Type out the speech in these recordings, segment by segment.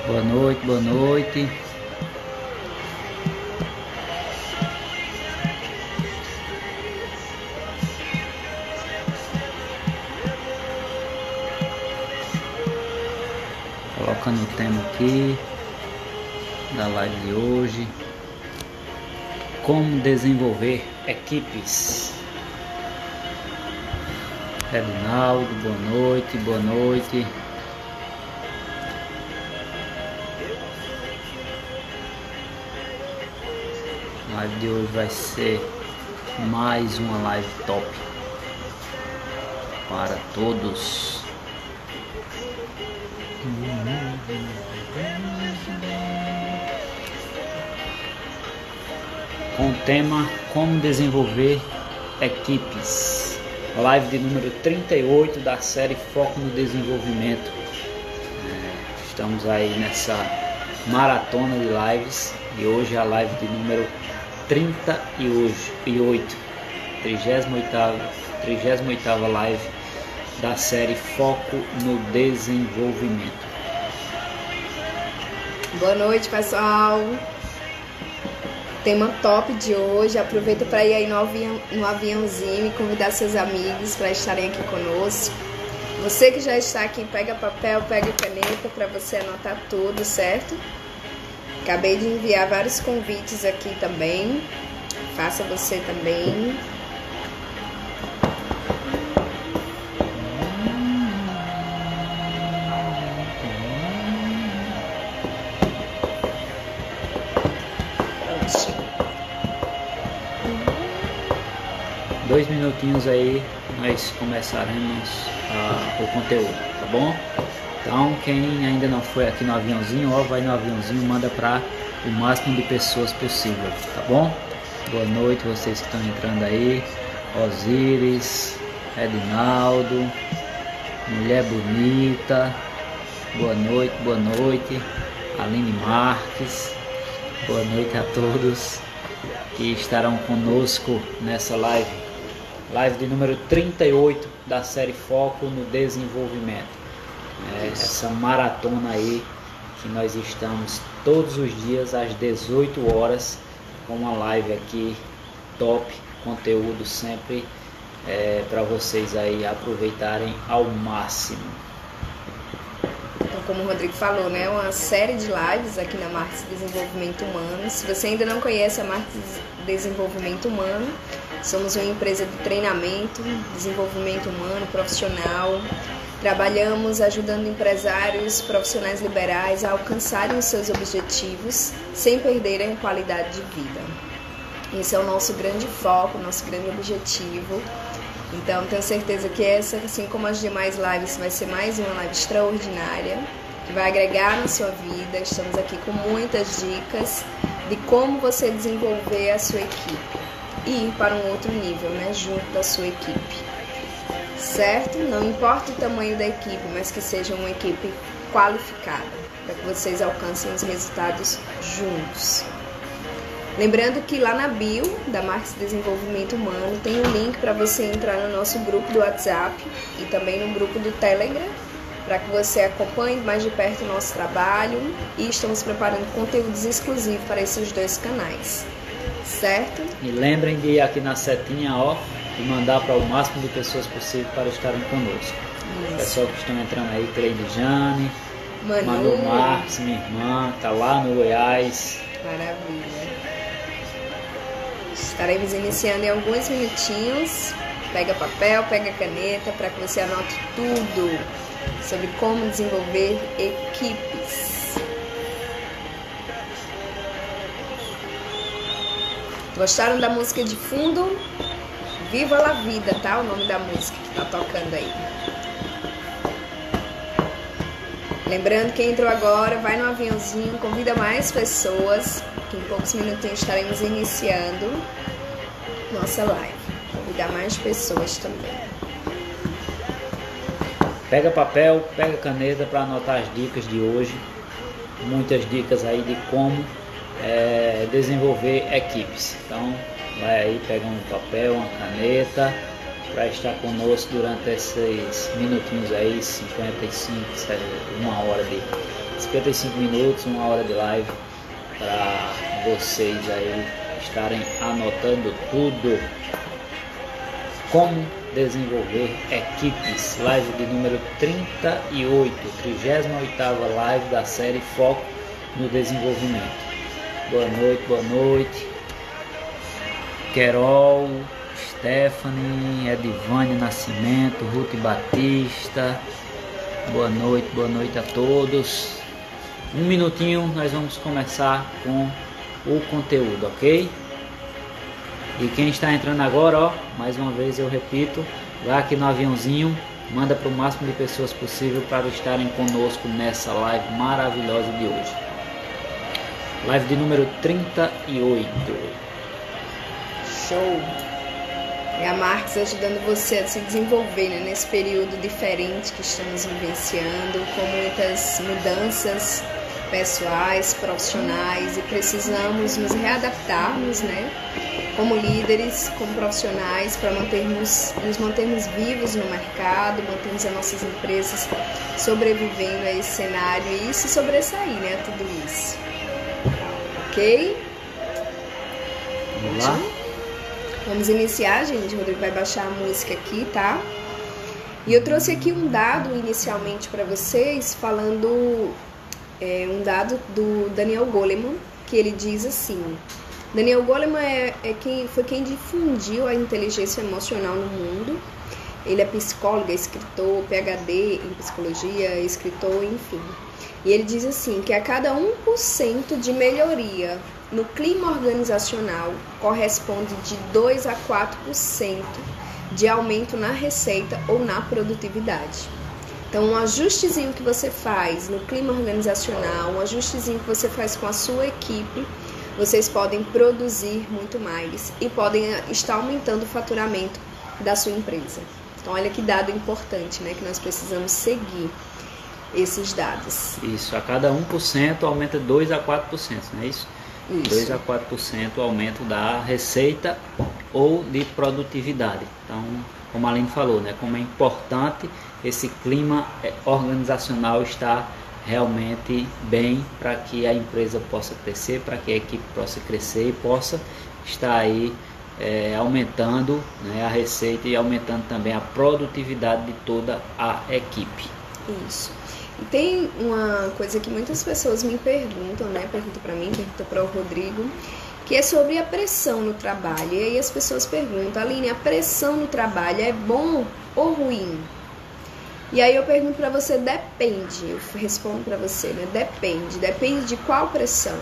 Boa noite, boa noite. Colocando o tema aqui da live de hoje: como desenvolver equipes. Edinaldo, boa noite, boa noite. A live de hoje vai ser mais uma live top para todos. Com o tema como desenvolver equipes. Live de número 38 da série Foco no Desenvolvimento. Estamos aí nessa maratona de lives e hoje é a live de número 38ª live da série Foco no Desenvolvimento. Boa noite, pessoal. Tema top de hoje. Aproveita para ir aí no aviãozinho e convidar seus amigos para estarem aqui conosco. Você que já está aqui, pega papel, pega caneta para você anotar tudo, certo? Acabei de enviar vários convites aqui também. Faça você também. Dois minutinhos aí, nós começaremos o conteúdo, tá bom? Então, quem ainda não foi aqui no aviãozinho, ó, vai no aviãozinho, manda para o máximo de pessoas possível, tá bom? Boa noite vocês que estão entrando aí. Osíris, Edinaldo, Mulher Bonita, boa noite. Aline Marques, boa noite a todos que estarão conosco nessa live. Live de número 38 da série Foco no Desenvolvimento. Essa maratona aí que nós estamos todos os dias às 18 horas com uma live aqui top, conteúdo sempre para vocês aí aproveitarem ao máximo. Então, como o Rodrigo falou, né, uma série de lives aqui na Marques Desenvolvimento Humano. Se você ainda não conhece a Marques Desenvolvimento Humano, somos uma empresa de treinamento, desenvolvimento humano, profissional. Trabalhamos ajudando empresários, profissionais liberais a alcançarem os seus objetivos sem perderem a qualidade de vida. Esse é o nosso grande foco, nosso grande objetivo. Então, tenho certeza que essa, assim como as demais lives, vai ser mais uma live extraordinária, que vai agregar na sua vida. Estamos aqui com muitas dicas de como você desenvolver a sua equipe e ir para um outro nível, né, junto da sua equipe. Certo? Não importa o tamanho da equipe, mas que seja uma equipe qualificada, para que vocês alcancem os resultados juntos. Lembrando que lá na bio da Marques Desenvolvimento Humano tem um link para você entrar no nosso grupo do WhatsApp e também no grupo do Telegram, para que você acompanhe mais de perto o nosso trabalho, e estamos preparando conteúdos exclusivos para esses dois canais. Certo? E lembrem de ir aqui na setinha, ó, e mandar para o máximo de pessoas possível para estarem conosco. Isso. Pessoal que estão entrando aí, Cleide Jane, Manu Marques, minha irmã, tá lá no Goiás. Maravilha. Estaremos iniciando em alguns minutinhos. Pega papel, pega caneta para que você anote tudo sobre como desenvolver equipes. Gostaram da música de fundo? Viva la Vida, tá? O nome da música que tá tocando aí. Lembrando que entrou agora, vai no aviãozinho, convida mais pessoas, que em poucos minutinhos estaremos iniciando nossa live. Convidar mais pessoas também. Pega papel, pega caneta para anotar as dicas de hoje. Muitas dicas aí de como desenvolver equipes. Então vai aí, pega um papel, uma caneta para estar conosco durante esses minutinhos aí, 55 minutos, uma hora de live, para vocês aí estarem anotando tudo. Como desenvolver equipes, live de número 38, 38ª live da série Foco no Desenvolvimento. Boa noite, Querol, Stephanie, Edivane Nascimento, Ruth Batista, boa noite a todos. Um minutinho, nós vamos começar com o conteúdo, ok? E quem está entrando agora, ó, mais uma vez eu repito, vai aqui no aviãozinho, manda para o máximo de pessoas possível para estarem conosco nessa live maravilhosa de hoje. Live de número 38. Show! É a Marques ajudando você a se desenvolver, né, nesse período diferente que estamos vivenciando, com muitas mudanças pessoais, profissionais, e precisamos nos readaptarmos, né, como líderes, como profissionais, para nos mantermos vivos no mercado, mantermos as nossas empresas sobrevivendo a esse cenário e se sobressair, né, a tudo isso. Ok? Vamos lá? Vamos iniciar, gente. O Rodrigo vai baixar a música aqui, tá? E eu trouxe aqui um dado inicialmente para vocês, falando um dado do Daniel Goleman, que ele diz assim: Daniel Goleman foi quem difundiu a inteligência emocional no mundo. Ele é psicólogo, escritor, PhD em psicologia, escritor, enfim. E ele diz assim, que a cada 1% de melhoria no clima organizacional corresponde de 2 a 4% de aumento na receita ou na produtividade. Então, um ajustezinho que você faz no clima organizacional, um ajustezinho que você faz com a sua equipe, vocês podem produzir muito mais e podem estar aumentando o faturamento da sua empresa. Então, olha que dado importante, né, que nós precisamos seguir esses dados. Isso, a cada 1% aumenta 2 a 4%, não é isso? 2 a 4% o aumento da receita ou de produtividade. Então, como a Aline falou, né, como é importante esse clima organizacional estar realmente bem para que a empresa possa crescer, para que a equipe possa crescer e possa estar aí aumentando, né, a receita e aumentando também a produtividade de toda a equipe. Isso. E tem uma coisa que muitas pessoas me perguntam, né? Pergunta para mim, pergunta para o Rodrigo, que é sobre a pressão no trabalho. E aí as pessoas perguntam: Aline, a pressão no trabalho é bom ou ruim? E aí eu pergunto para você: depende. Eu respondo para você, né? Depende de qual pressão.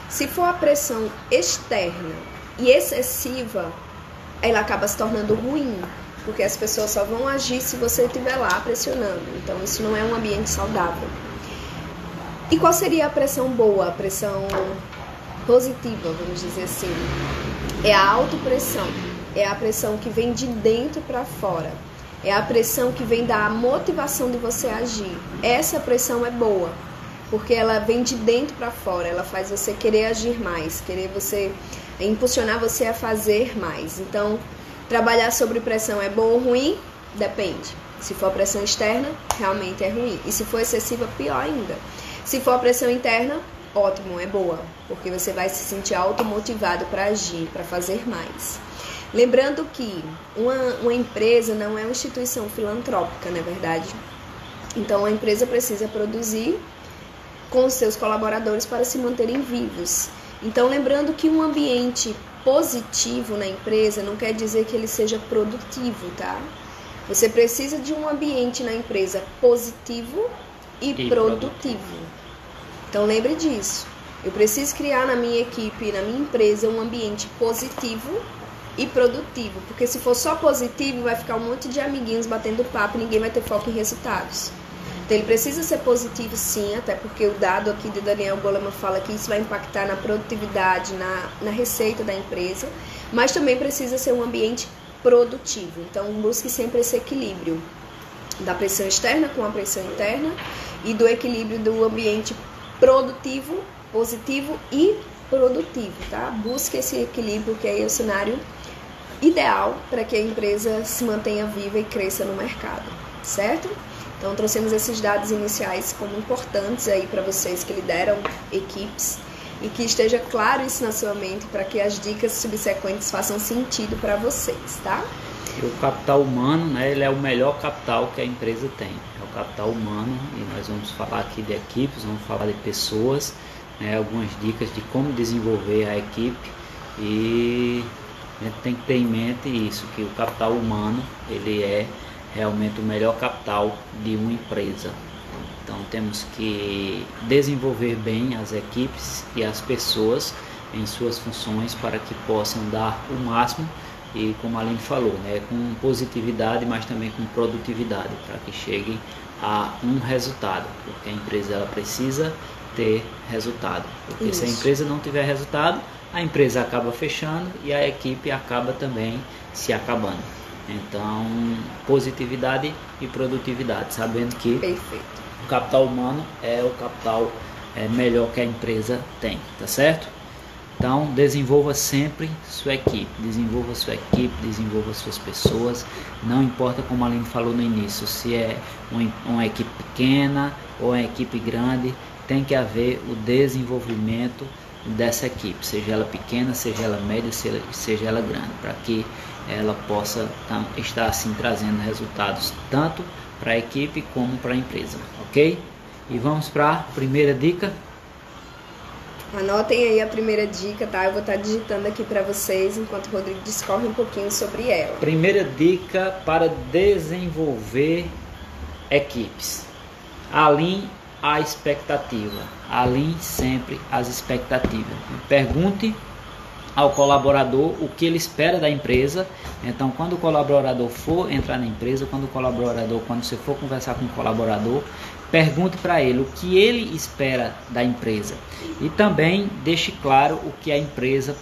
Se for a pressão externa e excessiva, ela acaba se tornando ruim, porque as pessoas só vão agir se você estiver lá pressionando. Então, isso não é um ambiente saudável. E qual seria a pressão boa, a pressão positiva, vamos dizer assim? É a autopressão. É a pressão que vem de dentro para fora. É a pressão que vem da motivação de você agir. Essa pressão é boa, porque ela vem de dentro para fora. Ela faz você querer agir mais, impulsionar você a fazer mais. Então, trabalhar sobre pressão é bom ou ruim? Depende. Se for pressão externa, realmente é ruim. E se for excessiva, pior ainda. Se for pressão interna, ótimo, é boa. Porque você vai se sentir automotivado para agir, para fazer mais. Lembrando que uma empresa não é uma instituição filantrópica, não é verdade? Então, a empresa precisa produzir com os seus colaboradores para se manterem vivos. Então, lembrando que um ambiente positivo na empresa não quer dizer que ele seja produtivo, tá? Você precisa de um ambiente na empresa positivo e produtivo. Então lembre disso. Eu preciso criar na minha equipe, na minha empresa, um ambiente positivo e produtivo, porque se for só positivo, vai ficar um monte de amiguinhos batendo papo e ninguém vai ter foco em resultados. Então ele precisa ser positivo sim, até porque o dado aqui de Daniel Goleman fala que isso vai impactar na produtividade, na receita da empresa, mas também precisa ser um ambiente produtivo. Então busque sempre esse equilíbrio da pressão externa com a pressão interna e do equilíbrio do ambiente produtivo, positivo e produtivo, tá? Busque esse equilíbrio, que é o cenário ideal para que a empresa se mantenha viva e cresça no mercado, certo? Então trouxemos esses dados iniciais como importantes aí para vocês que lideram equipes e que esteja claro isso na sua mente para que as dicas subsequentes façam sentido para vocês, tá? E o capital humano, né, ele é o melhor capital que a empresa tem, é o capital humano, e nós vamos falar aqui de equipes, vamos falar de pessoas, né, algumas dicas de como desenvolver a equipe, e a gente tem que ter em mente isso, que o capital humano ele é realmente o melhor capital de uma empresa. Então temos que desenvolver bem as equipes e as pessoas em suas funções para que possam dar o máximo e, como a Aline falou, né, com positividade, mas também com produtividade, para que cheguem a um resultado, porque a empresa ela precisa ter resultado, porque se a empresa não tiver resultado, a empresa acaba fechando e a equipe acaba também se acabando. Então, positividade e produtividade, sabendo que o capital humano é o capital melhor que a empresa tem, tá certo? Então, desenvolva sempre sua equipe, desenvolva suas pessoas, não importa, como a Aline falou no início, se é uma equipe pequena ou uma equipe grande, tem que haver o desenvolvimento dessa equipe, seja ela pequena, seja ela média, seja ela grande, para que ela possa estar assim trazendo resultados tanto para a equipe como para a empresa, ok? E vamos para a primeira dica. Anotem aí a primeira dica, tá? Eu vou estar digitando aqui para vocês enquanto o Rodrigo discorre um pouquinho sobre ela. Primeira dica para desenvolver equipes: alinhe a expectativa, alinhe sempre as expectativas. Pergunte ao colaborador o que ele espera da empresa. Então, quando o colaborador for entrar na empresa, quando você for conversar com o colaborador, pergunte para ele o que ele espera da empresa e também deixe claro o que a empresa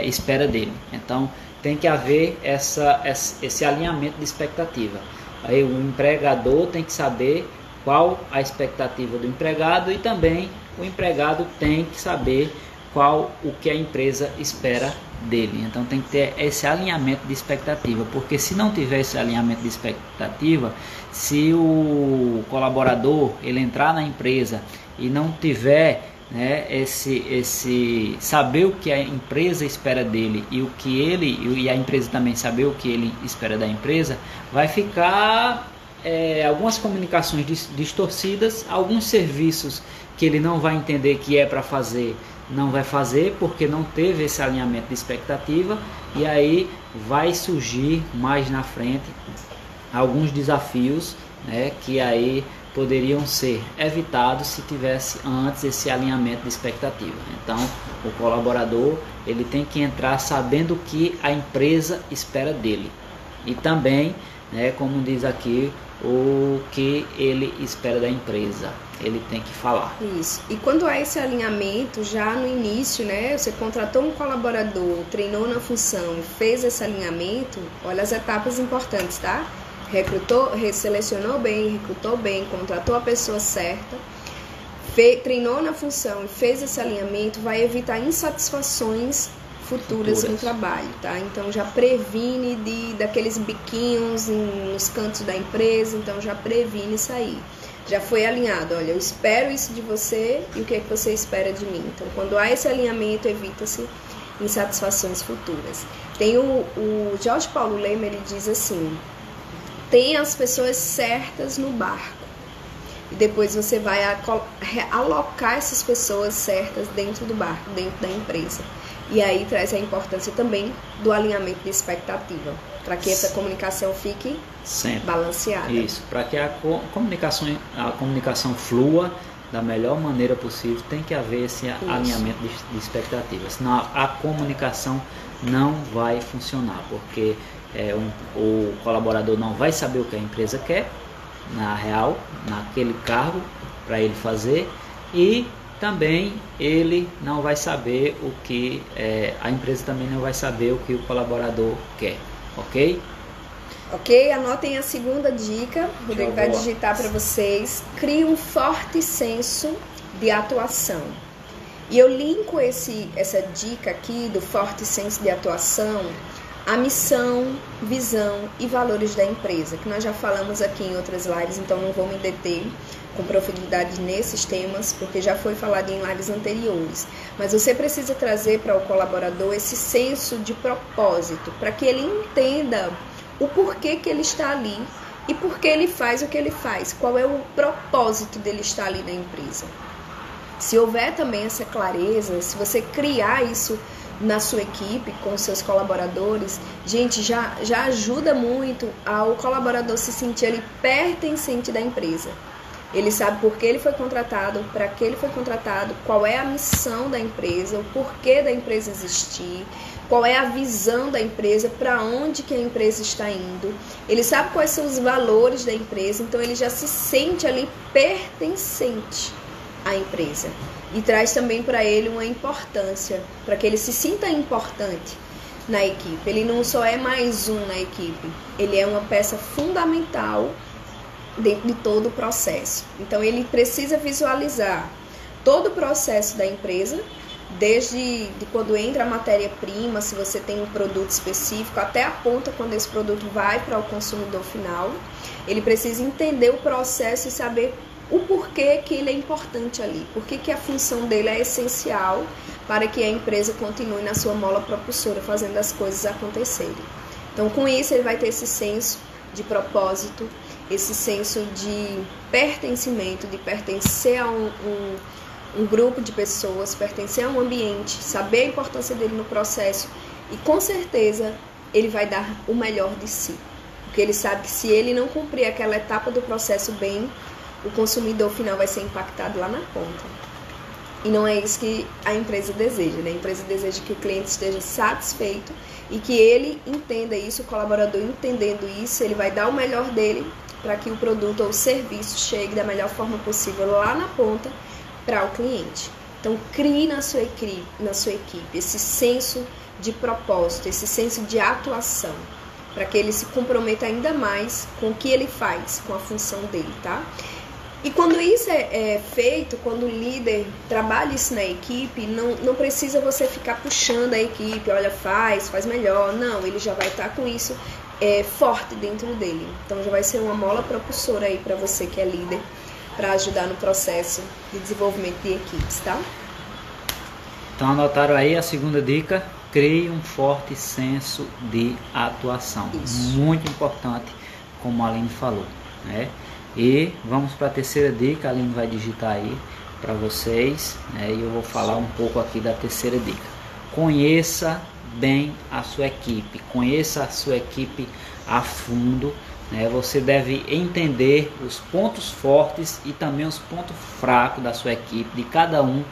espera dele. Então, tem que haver esse alinhamento de expectativa. Aí o empregador tem que saber qual a expectativa do empregado e também o empregado tem que saber qual o que a empresa espera dele. Então tem que ter esse alinhamento de expectativa, porque se não tiver esse alinhamento de expectativa, se o colaborador ele entrar na empresa e não tiver, né, esse saber o que a empresa espera dele e o que e a empresa também saber o que ele espera da empresa, vai ficar algumas comunicações distorcidas, alguns serviços que ele não vai entender que é para fazer, não vai fazer porque não teve esse alinhamento de expectativa, e aí vai surgir mais na frente alguns desafios, né, que aí poderiam ser evitados se tivesse antes esse alinhamento de expectativa. Então o colaborador ele tem que entrar sabendo o que a empresa espera dele e também, né, como diz aqui, o que ele espera da empresa, ele tem que falar. Isso. E quando há esse alinhamento, já no início, né, você contratou um colaborador, treinou na função e fez esse alinhamento, olha as etapas importantes, tá? Selecionou bem, recrutou bem, contratou a pessoa certa, treinou na função e fez esse alinhamento, vai evitar insatisfações futuras no trabalho, tá? Então já previne daqueles biquinhos nos cantos da empresa, então já previne isso aí. Já foi alinhado, olha, eu espero isso de você e o que é que você espera de mim. Então quando há esse alinhamento, evita-se insatisfações futuras. Tem o Jorge Paulo Lemann, ele diz assim: tem as pessoas certas no barco e depois você vai alocar essas pessoas certas dentro do barco, dentro da empresa. E aí traz a importância também do alinhamento de expectativa, para que essa comunicação fique sempre balanceada. Isso, para que a comunicação flua da melhor maneira possível, tem que haver esse alinhamento de expectativas, senão a comunicação não vai funcionar, porque o colaborador não vai saber o que a empresa quer, na real, naquele cargo, para ele fazer, e também ele não vai saber o que, a empresa também não vai saber o que o colaborador quer, ok? Ok, anotem a segunda dica, o Rodrigo vai digitar para vocês. Crie um forte senso de atuação. E eu linko essa dica aqui do forte senso de atuação à missão, visão e valores da empresa, que nós já falamos aqui em outras lives, então não vou me deter com profundidade nesses temas, porque já foi falado em lives anteriores. Mas você precisa trazer para o colaborador esse senso de propósito, para que ele entenda o porquê que ele está ali e por que ele faz o que ele faz, qual é o propósito dele estar ali na empresa. Se houver também essa clareza, se você criar isso na sua equipe, com seus colaboradores, gente, já ajuda muito ao colaborador se sentir ali pertencente da empresa. Ele sabe por que ele foi contratado, para que ele foi contratado, qual é a missão da empresa, o porquê da empresa existir, qual é a visão da empresa, para onde que a empresa está indo. Ele sabe quais são os valores da empresa, então ele já se sente ali pertencente à empresa. E traz também para ele uma importância, para que ele se sinta importante na equipe. Ele não só é mais um na equipe, ele é uma peça fundamental dentro de todo o processo. Então ele precisa visualizar todo o processo da empresa, desde quando entra a matéria-prima, se você tem um produto específico, até a ponta quando esse produto vai para o consumidor final. Ele precisa entender o processo e saber o porquê que ele é importante ali, porquê que a função dele é essencial para que a empresa continue na sua mola propulsora, fazendo as coisas acontecerem. Então, com isso, ele vai ter esse senso de propósito, esse senso de pertencimento, de pertencer a um grupo de pessoas, pertencer a um ambiente, saber a importância dele no processo, e com certeza ele vai dar o melhor de si, porque ele sabe que se ele não cumprir aquela etapa do processo bem, o consumidor final vai ser impactado lá na ponta. E não é isso que a empresa deseja, né? A empresa deseja que o cliente esteja satisfeito e que ele entenda isso, o colaborador entendendo isso, ele vai dar o melhor dele para que o produto ou o serviço chegue da melhor forma possível lá na ponta para o cliente. Então, crie na sua equipe esse senso de propósito, esse senso de atuação, para que ele se comprometa ainda mais com o que ele faz, com a função dele, tá? E quando isso é feito, quando o líder trabalha isso na equipe, não precisa você ficar puxando a equipe, olha, faz melhor. Não, ele já vai estar com isso forte dentro dele. Então já vai ser uma mola propulsora aí para você que é líder, para ajudar no processo de desenvolvimento de equipes, tá? Então anotaram aí a segunda dica: crie um forte senso de atuação. Isso. Muito importante, como a Aline falou, né? E vamos para a terceira dica. A Aline vai digitar aí para vocês, né? E eu vou falar um pouco aqui da terceira dica. Conheça bem a sua equipe, conheça a sua equipe a fundo, né? Você deve entender os pontos fortes e também os pontos fracos da sua equipe, de cada um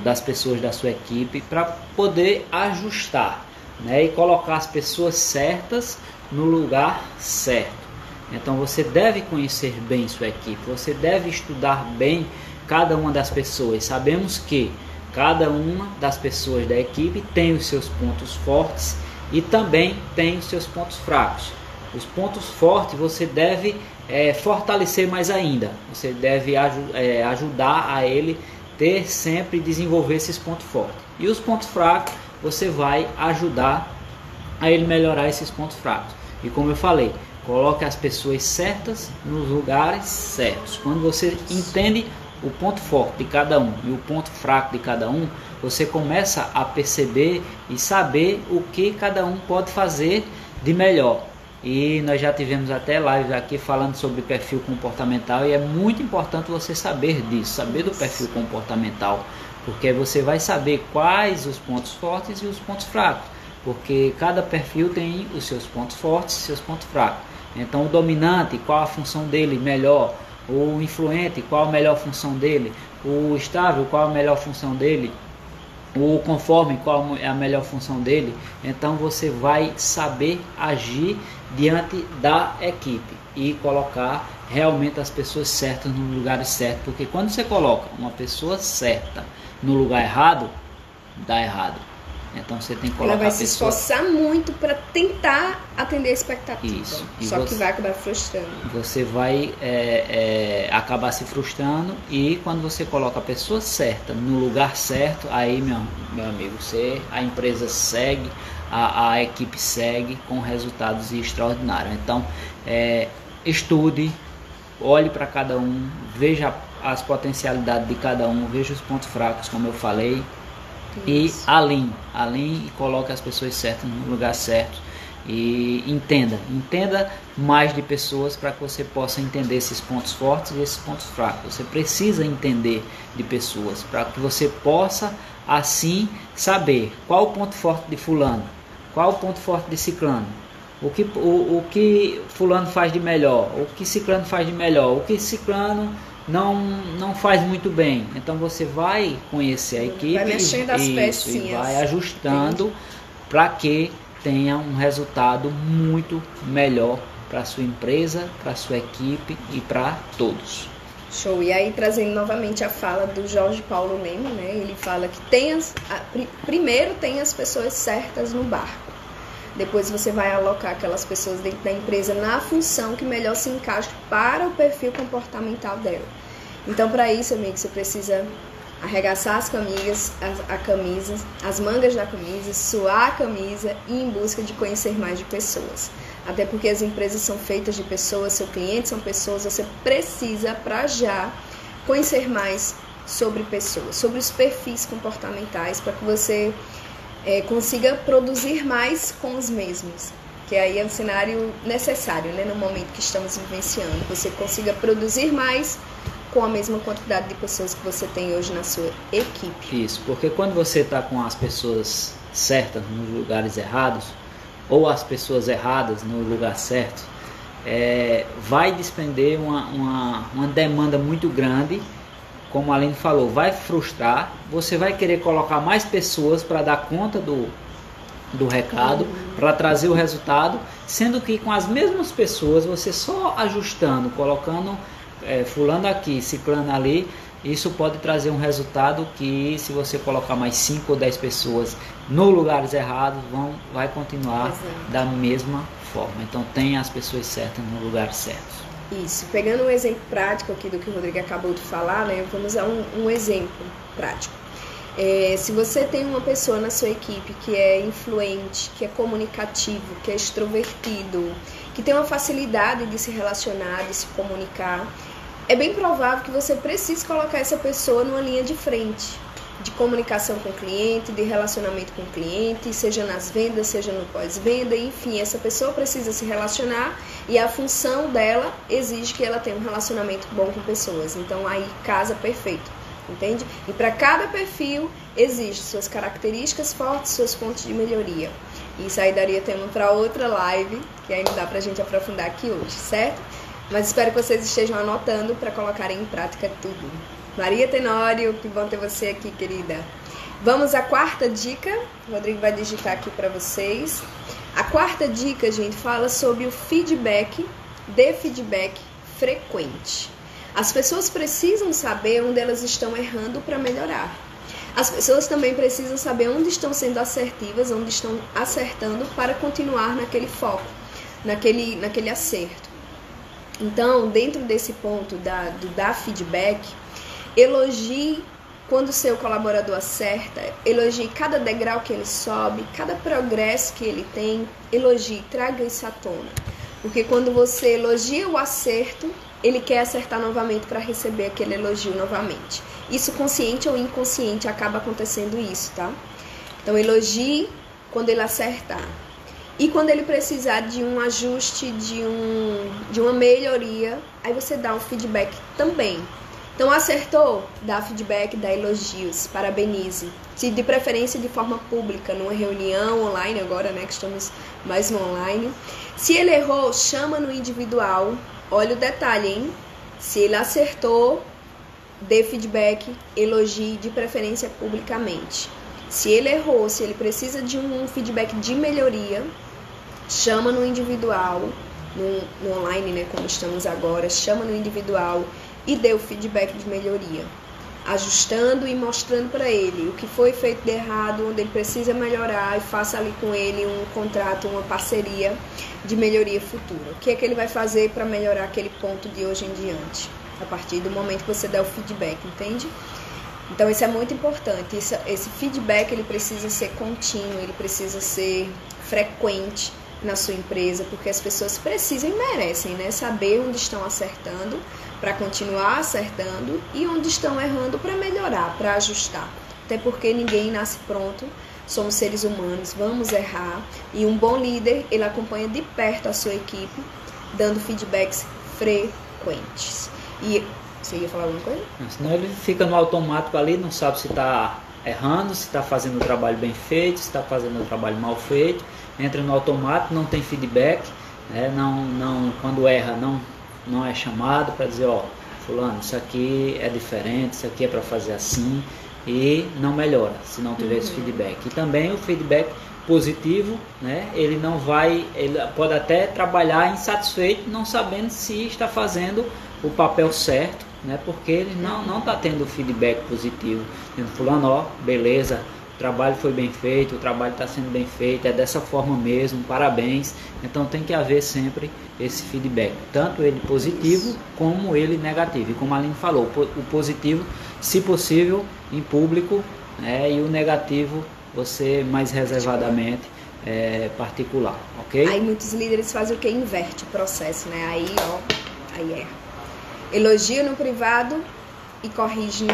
das pessoas da sua equipe, para poder ajustar, né? E colocar as pessoas certas no lugar certo. Então você deve conhecer bem sua equipe, você deve estudar bem cada uma das pessoas. Sabemos que cada uma das pessoas da equipe tem os seus pontos fortes e também tem os seus pontos fracos. Os pontos fortes você deve fortalecer mais ainda, você deve ajudar a ele ter sempre desenvolver esses pontos fortes. E os pontos fracos você vai ajudar a ele melhorar esses pontos fracos. E como eu falei, coloque as pessoas certas nos lugares certos. Quando você entende o ponto forte de cada um e o ponto fraco de cada um, você começa a perceber e saber o que cada um pode fazer de melhor. E nós já tivemos até lives aqui falando sobre perfil comportamental, e é muito importante você saber disso, saber do perfil comportamental, porque você vai saber quais os pontos fortes e os pontos fracos, porque cada perfil tem os seus pontos fortes e seus pontos fracos. Então o dominante, qual a função dele melhor, O influente, qual a melhor função dele? O estável, qual a melhor função dele? O conforme, qual é a melhor função dele? Então você vai saber agir diante da equipe e colocar realmente as pessoas certas no lugar certo, porque quando você coloca uma pessoa certa no lugar errado, dá errado. Então você tem que colocar. Ela vai se esforçar muito para tentar atender a expectativa. Isso. Só que vai acabar frustrando. Você vai acabar se frustrando, e quando você coloca a pessoa certa no lugar certo, aí meu amigo, a empresa segue, a equipe segue com resultados extraordinários. Então estude, olhe para cada um, veja as potencialidades de cada um, veja os pontos fracos, como eu falei. Isso. E alinhe e coloque as pessoas certas no lugar certo, e entenda mais de pessoas para que você possa entender esses pontos fortes e esses pontos fracos. Você precisa entender de pessoas para que você possa assim saber qual o ponto forte de fulano, qual o ponto forte de ciclano, o que fulano faz de melhor, o que ciclano faz de melhor, o que ciclano não faz muito bem. Então você vai conhecer a equipe, vai mexendo as pecinhas, e vai ajustando para que tenha um resultado muito melhor para a sua empresa, para a sua equipe e para todos. Show. E aí, trazendo novamente a fala do Jorge Paulo Lema, né? Ele fala que primeiro tem as pessoas certas no barco. Depois você vai alocar aquelas pessoas dentro da empresa na função que melhor se encaixa para o perfil comportamental dela. Então, para isso, amigo, você precisa arregaçar as mangas da camisa, suar a camisa e ir em busca de conhecer mais de pessoas. Até porque as empresas são feitas de pessoas, seus clientes são pessoas, você precisa, para já, conhecer mais sobre pessoas, sobre os perfis comportamentais, para que você consiga produzir mais com os mesmos, que aí é um cenário necessário, né, no momento que estamos vivenciando. Você consiga produzir mais com a mesma quantidade de pessoas que você tem hoje na sua equipe. Isso, porque quando você está com as pessoas certas nos lugares errados, ou as pessoas erradas no lugar certo, vai desprender uma demanda muito grande. Como a Aline falou, vai frustrar, você vai querer colocar mais pessoas para dar conta do recado, para trazer o resultado, sendo que com as mesmas pessoas, você só ajustando, colocando fulano aqui, ciclano ali, isso pode trazer um resultado que, se você colocar mais 5 ou 10 pessoas no lugares errados, vai continuar da mesma forma. Então tenha as pessoas certas no lugar certo. Isso, pegando um exemplo prático aqui do que o Rodrigo acabou de falar, né, vamos a um exemplo prático. Se você tem uma pessoa na sua equipe que é influente, que é comunicativo, que é extrovertido, que tem uma facilidade de se relacionar, de se comunicar, é bem provável que você precise colocar essa pessoa numa linha de frente, de comunicação com o cliente, de relacionamento com o cliente, seja nas vendas, seja no pós-venda, enfim, essa pessoa precisa se relacionar e a função dela exige que ela tenha um relacionamento bom com pessoas. Então aí casa perfeito, entende? E para cada perfil existe suas características fortes, seus pontos de melhoria. Isso aí daria tema para outra live, que aí não dá pra gente aprofundar aqui hoje, certo? Mas espero que vocês estejam anotando para colocarem em prática tudo. Maria Tenório, que bom ter você aqui, querida. Vamos à quarta dica. O Rodrigo vai digitar aqui para vocês. A quarta dica, gente, fala sobre o feedback frequente. As pessoas precisam saber onde elas estão errando para melhorar. As pessoas também precisam saber onde estão sendo assertivas, onde estão acertando para continuar naquele foco, naquele acerto. Então, dentro desse ponto do dar feedback, elogie quando o seu colaborador acerta, elogie cada degrau que ele sobe, cada progresso que ele tem, elogie, traga isso à tona. Porque quando você elogia o acerto, ele quer acertar novamente para receber aquele elogio novamente. Isso, consciente ou inconsciente, acaba acontecendo isso, tá? Então, elogie quando ele acertar. E quando ele precisar de um ajuste, de uma melhoria, aí você dá um feedback também. Então, acertou? Dá feedback, dá elogios, parabenize. Se de preferência de forma pública, numa reunião online agora, né, que estamos mais no online. Se ele errou, chama no individual. Olha o detalhe, hein? Se ele acertou, dê feedback, elogie, de preferência publicamente. Se ele errou, se ele precisa de um feedback de melhoria, chama no individual, no online, né, como estamos agora, chama no individual e dê o feedback de melhoria, ajustando e mostrando para ele o que foi feito de errado, onde ele precisa melhorar, e faça ali com ele um contrato, uma parceria de melhoria futura. O que é que ele vai fazer para melhorar aquele ponto de hoje em diante, a partir do momento que você der o feedback, entende? Então isso é muito importante, esse feedback ele precisa ser contínuo, ele precisa ser frequente na sua empresa, porque as pessoas precisam e merecem, né, saber onde estão acertando para continuar acertando e onde estão errando para melhorar, para ajustar. Até porque ninguém nasce pronto, somos seres humanos, vamos errar, e um bom líder, ele acompanha de perto a sua equipe, dando feedbacks frequentes. E você ia falar alguma coisa? Senão ele fica no automático ali, não sabe se está errando, se está fazendo o trabalho bem feito, se está fazendo o trabalho mal feito, entra no automático, não tem feedback, né? Quando erra não é chamado para dizer, ó, fulano, isso aqui é diferente, isso aqui é para fazer assim, e não melhora se não tiver esse feedback. E também o feedback positivo, né? Ele pode até trabalhar insatisfeito, não sabendo se está fazendo o papel certo, né? Porque ele não está tendo feedback positivo, dizendo, fulano, ó, beleza, o trabalho foi bem feito, o trabalho está sendo bem feito, é dessa forma mesmo, parabéns. Então tem que haver sempre esse feedback, tanto ele positivo como ele negativo. E como a Aline falou, o positivo, se possível, em público, né? E o negativo, você mais reservadamente, particular, ok? Aí muitos líderes fazem o que? Inverte o processo, né? Aí erra. Elogia no privado e corrige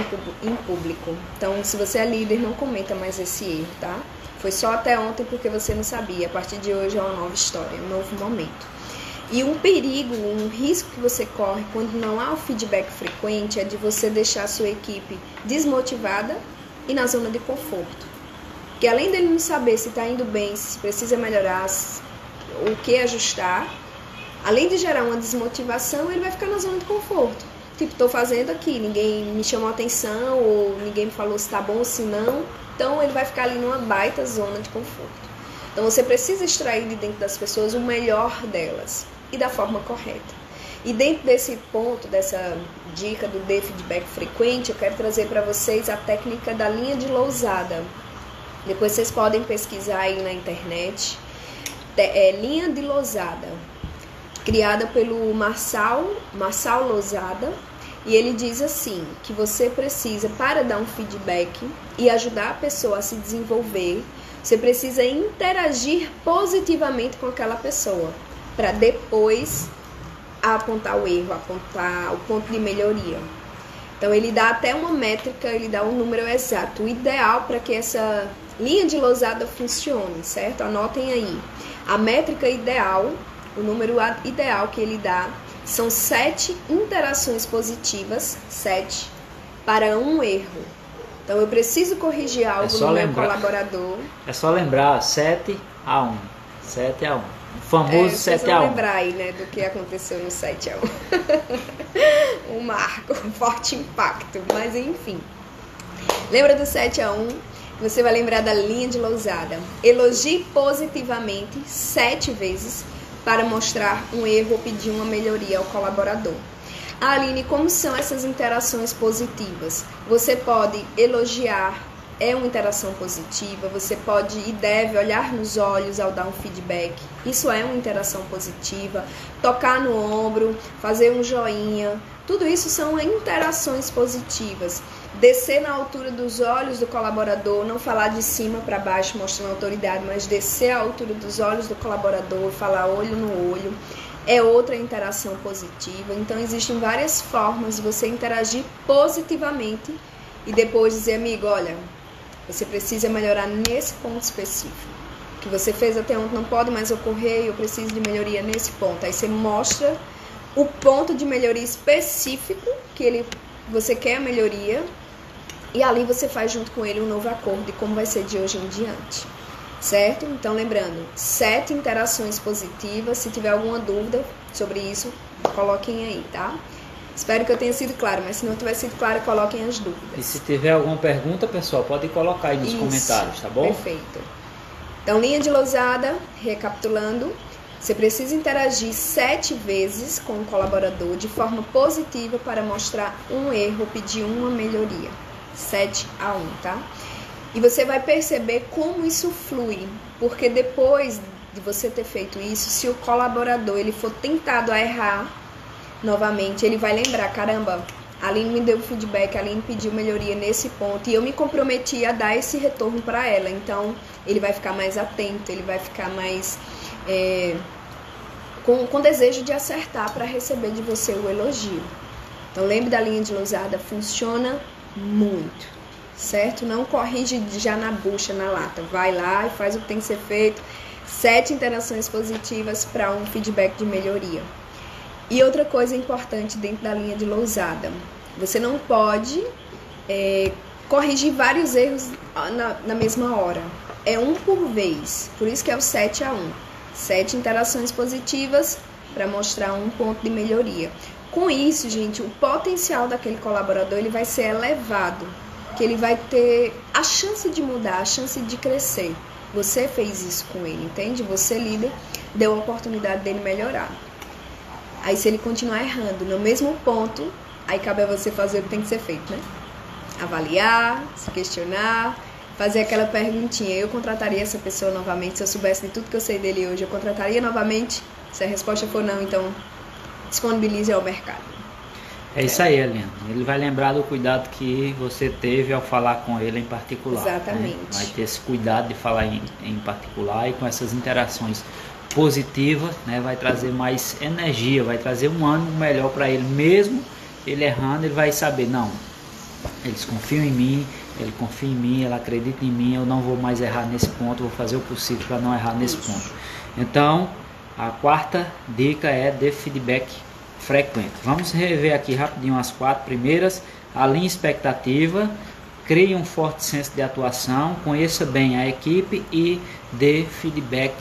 em público. Então, se você é líder, não cometa mais esse erro, tá? Foi só até ontem porque você não sabia. A partir de hoje é uma nova história, um novo momento. E um perigo, um risco que você corre quando não há o feedback frequente é de você deixar a sua equipe desmotivada e na zona de conforto. Porque além dele não saber se está indo bem, se precisa melhorar, o que ajustar, além de gerar uma desmotivação, ele vai ficar na zona de conforto. Tipo, estou fazendo aqui, ninguém me chamou a atenção, ou ninguém me falou se está bom ou se não. Então, ele vai ficar ali numa baita zona de conforto. Então, você precisa extrair de dentro das pessoas o melhor delas e da forma correta. E dentro desse ponto, dessa dica do dê feedback frequente, eu quero trazer para vocês a técnica da linha de lousada. Depois vocês podem pesquisar aí na internet. Linha de lousada, criada pelo Marçal Lousada, e ele diz assim, que você precisa, para dar um feedback e ajudar a pessoa a se desenvolver, você precisa interagir positivamente com aquela pessoa, para depois apontar o erro, apontar o ponto de melhoria. Então ele dá até uma métrica, ele dá um número exato, o ideal para que essa linha de lousada funcione, certo? Anotem aí. A métrica ideal, o número ideal que ele dá são 7 interações positivas, 7, para um erro. Então eu preciso corrigir algo no meu colaborador. É só lembrar 7 a 1. 7 a 1. O famoso 7 a 1. Lembrar aí, né, do que aconteceu no 7 a 1. Um marco, um forte impacto, mas enfim. Lembra do 7 a 1? Você vai lembrar da linha de lousada. Elogie positivamente 7 vezes para mostrar um erro ou pedir uma melhoria ao colaborador. Aline, como são essas interações positivas? Você pode elogiar, é uma interação positiva, você pode e deve olhar nos olhos ao dar um feedback, isso é uma interação positiva, tocar no ombro, fazer um joinha, tudo isso são interações positivas. Descer na altura dos olhos do colaborador, não falar de cima para baixo mostrando autoridade, mas descer à altura dos olhos do colaborador, falar olho no olho, é outra interação positiva. Então existem várias formas de você interagir positivamente e depois dizer, amigo, olha, você precisa melhorar nesse ponto específico. O que você fez até ontem não pode mais ocorrer, eu preciso de melhoria nesse ponto. Aí você mostra o ponto de melhoria específico que você quer a melhoria, e ali você faz junto com ele um novo acordo de como vai ser de hoje em diante, certo? Então lembrando, 7 interações positivas. Se tiver alguma dúvida sobre isso, coloquem aí, tá? Espero que eu tenha sido claro, mas se não tiver sido claro, coloquem as dúvidas. E se tiver alguma pergunta, pessoal, pode colocar aí nos comentários, tá bom? Perfeito. Então, linha de lousada, recapitulando, você precisa interagir 7 vezes com o colaborador de forma positiva para mostrar um erro, pedir uma melhoria. 7 a 1, tá? E você vai perceber como isso flui, porque depois de você ter feito isso, se o colaborador ele for tentado a errar novamente, ele vai lembrar, caramba, a Aline me deu feedback, a Aline pediu melhoria nesse ponto e eu me comprometi a dar esse retorno para ela. Então, ele vai ficar mais atento, ele vai ficar mais com desejo de acertar para receber de você o elogio. Então, lembre da linha de lousada, funciona muito, certo? Não corrige já na bucha, na lata. Vai lá e faz o que tem que ser feito. 7 interações positivas para um feedback de melhoria. E outra coisa importante dentro da linha de lousada, você não pode corrigir vários erros na mesma hora. É um por vez, por isso que é o 7 a 1. 7 interações positivas para mostrar um ponto de melhoria. Com isso, gente, o potencial daquele colaborador ele vai ser elevado, que ele vai ter a chance de mudar, a chance de crescer. Você fez isso com ele, entende? Você, líder, deu a oportunidade dele melhorar. Aí se ele continuar errando no mesmo ponto, aí cabe a você fazer o que tem que ser feito, né? Avaliar, se questionar, fazer aquela perguntinha. Eu contrataria essa pessoa novamente? Se eu soubesse de tudo que eu sei dele hoje, eu contrataria novamente? Se a resposta for não, então disponibilize ao mercado. É isso aí, Helena. Ele vai lembrar do cuidado que você teve ao falar com ele em particular. Exatamente. Né? Vai ter esse cuidado de falar em particular e com essas interações positiva, né, vai trazer mais energia, vai trazer um ânimo melhor para ele, mesmo ele errando, ele vai saber, não, eles confiam em mim, ele confia em mim, ela acredita em mim, eu não vou mais errar nesse ponto, vou fazer o possível para não errar nesse ponto. Então, a quarta dica é de feedback frequente. Vamos rever aqui rapidinho as 4 primeiras. Alinhe expectativa, crie um forte senso de atuação, conheça bem a equipe e dê feedback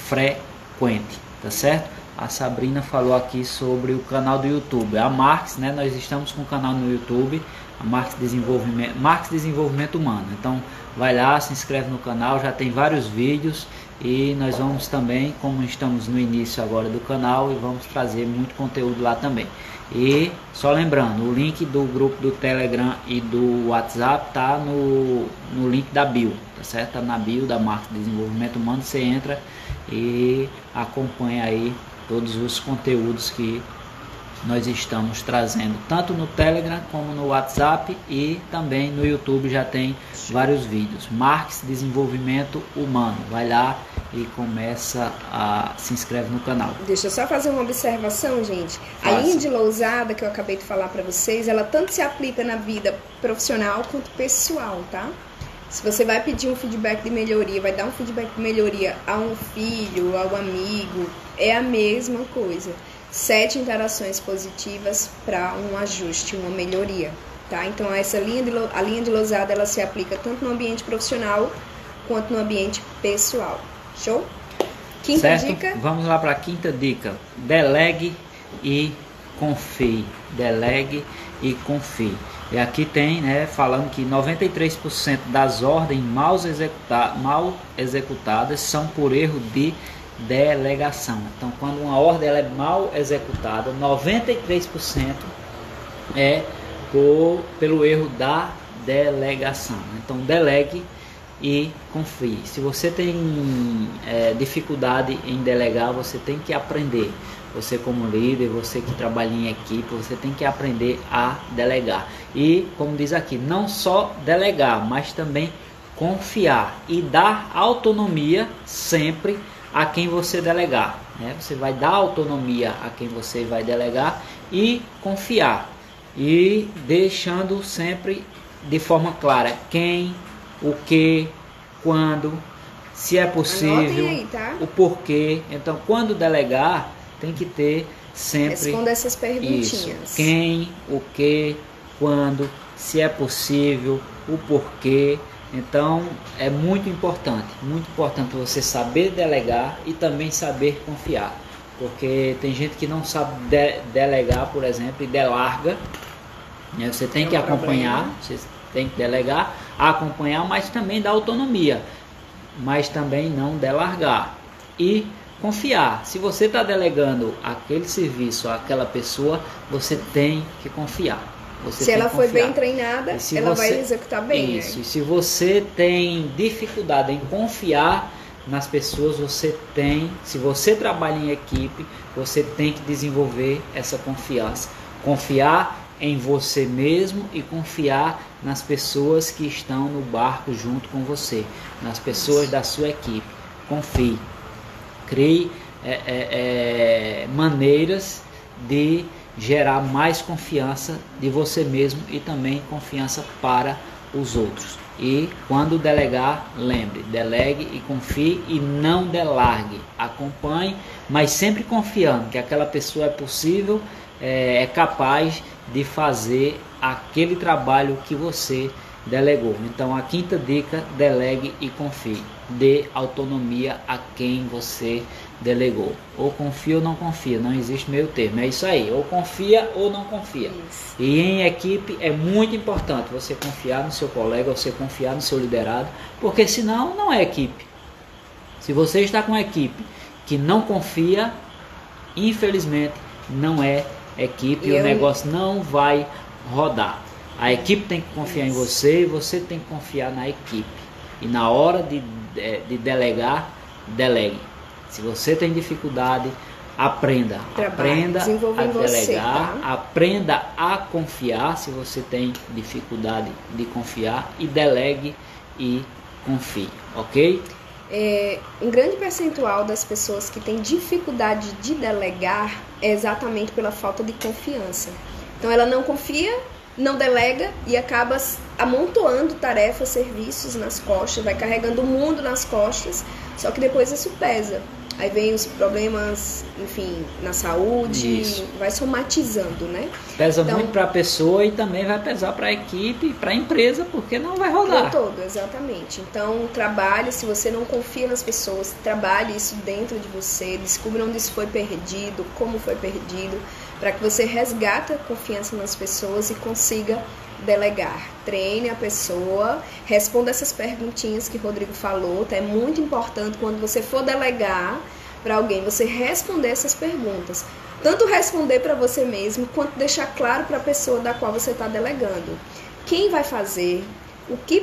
frequente, tá certo? A Sabrina falou aqui sobre o canal do YouTube, a Marques, né? Nós estamos com um canal no YouTube, a Marques Desenvolvimento Humano. Então, vai lá, se inscreve no canal, já tem vários vídeos e nós vamos também, como estamos no início agora do canal, e vamos trazer muito conteúdo lá também. E só lembrando, o link do grupo do Telegram e do WhatsApp tá no link da bio, tá certo? Tá na bio da Marques Desenvolvimento Humano, você entra e acompanha aí todos os conteúdos que nós estamos trazendo, tanto no Telegram como no WhatsApp, e também no YouTube já tem vários vídeos. Marques Desenvolvimento Humano, vai lá e começa a se inscreve no canal. Deixa eu só fazer uma observação, gente. A Faça. linha de lousada que eu acabei de falar para vocês, ela tanto se aplica na vida profissional quanto pessoal, tá? Se você vai pedir um feedback de melhoria, vai dar um feedback de melhoria a um filho, a um amigo, é a mesma coisa. 7 interações positivas para um ajuste, uma melhoria, tá? Então a linha de lousada ela se aplica tanto no ambiente profissional quanto no ambiente pessoal. Show? Quinta certo? dica. Vamos lá para a quinta dica. Delegue e confie. Delegue e confie. E aqui tem, né, falando que 93% das ordens mal executadas são por erro de delegação. Então, quando uma ordem ela é mal executada, 93% é pelo erro da delegação. Então, delegue e confie. Se você tem dificuldade em delegar, você tem que aprender. Você como líder, você que trabalha em equipe, você tem que aprender a delegar. E, como diz aqui, não só delegar, mas também confiar e dar autonomia sempre a quem você delegar, né? Você vai dar autonomia a quem você vai delegar e confiar, e deixando sempre de forma clara quem, o que, quando, se é possível, aí, tá? o porquê. Então, quando delegar, tem que ter sempre responda essas perguntinhas. Isso. Quem, o que, quando, se é possível, o porquê. Então é muito importante você saber delegar e também saber confiar. porque tem gente que não sabe delegar, por exemplo, e delarga, né? Você tem que acompanhar, você tem que delegar, acompanhar, mas também dar autonomia, mas também não delargar e confiar. Se você está delegando aquele serviço àquela pessoa, você tem que confiar. Se ela foi bem treinada, ela vai executar bem. Isso. E se você tem dificuldade em confiar nas pessoas, se você trabalha em equipe, você tem que desenvolver essa confiança. Confiar em você mesmo e confiar nas pessoas que estão no barco junto com você, nas pessoas da sua equipe. Confie. Crie maneiras de gerar mais confiança de você mesmo e também confiança para os outros. E quando delegar, lembre, delegue e confie e não delargue. Acompanhe, mas sempre confiando que aquela pessoa é possível, é capaz de fazer aquele trabalho que você delegou. Então a quinta dica: delegue e confie. Dê autonomia a quem você delegou. Ou confia ou não confia, não existe meio termo. É isso aí, ou confia ou não confia. Isso. E em equipe é muito importante você confiar no seu colega, você confiar no seu liderado, porque senão não é equipe. Se você está com uma equipe que não confia, infelizmente não é equipe, e o negócio não vai rodar. A equipe tem que confiar em você e você tem que confiar na equipe. E na hora de delegar, delegue. Se você tem dificuldade, aprenda a delegar, você, tá? Aprenda a confiar se você tem dificuldade de confiar, e delegue e confie, ok? Um grande percentual das pessoas que têm dificuldade de delegar é exatamente pela falta de confiança. Então ela não confia, não delega e acaba amontoando tarefas, serviços nas costas, vai carregando o mundo nas costas, só que depois isso pesa. Aí vem os problemas, enfim, na saúde, vai somatizando, né? Pesa muito para a pessoa e também vai pesar para a equipe, para a empresa, porque não vai rodar. Todo, exatamente. Então, trabalhe, se você não confia nas pessoas, trabalhe isso dentro de você, descubra onde isso foi perdido, como foi perdido, para que você resgate a confiança nas pessoas e consiga delegar. Treine a pessoa, responda essas perguntinhas que o Rodrigo falou, tá? É muito importante quando você for delegar para alguém, você responder essas perguntas. Tanto responder para você mesmo, quanto deixar claro para a pessoa da qual você está delegando. Quem vai fazer, o que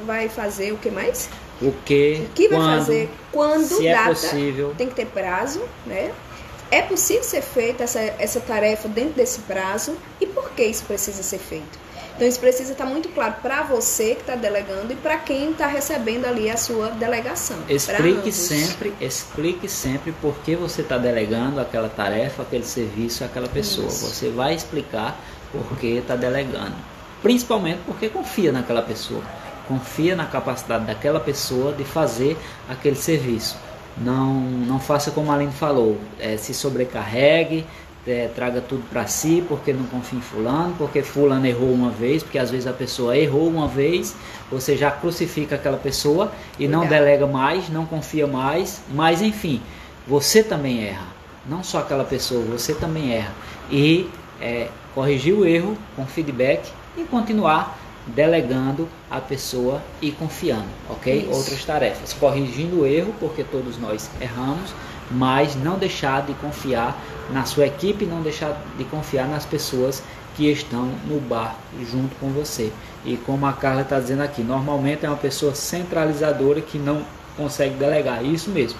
vai fazer, o que mais? O que vai fazer, quando, se data, é possível. Tem que ter prazo, né? É possível ser feita essa tarefa dentro desse prazo e por que isso precisa ser feito? Então isso precisa estar muito claro para você que está delegando e para quem está recebendo ali a sua delegação. Explique sempre por que você está delegando aquela tarefa, aquele serviço àquela pessoa. Isso. Você vai explicar por que está delegando. Principalmente porque confia naquela pessoa. Confia na capacidade daquela pessoa de fazer aquele serviço. Não faça como a Aline falou, se sobrecarregue, traga tudo para si, porque não confia em fulano, porque fulano errou uma vez, porque às vezes a pessoa errou uma vez, você já crucifica aquela pessoa e não delega mais, não confia mais, mas enfim, você também erra, não só aquela pessoa, você também erra. E corrigir o erro com feedback e continuar delegando a pessoa e confiando, ok? Isso. Outras tarefas, corrigindo o erro, porque todos nós erramos, mas não deixar de confiar na sua equipe, não deixar de confiar nas pessoas que estão no barco junto com você. E como a Carla está dizendo aqui, normalmente é uma pessoa centralizadora que não consegue delegar, isso mesmo,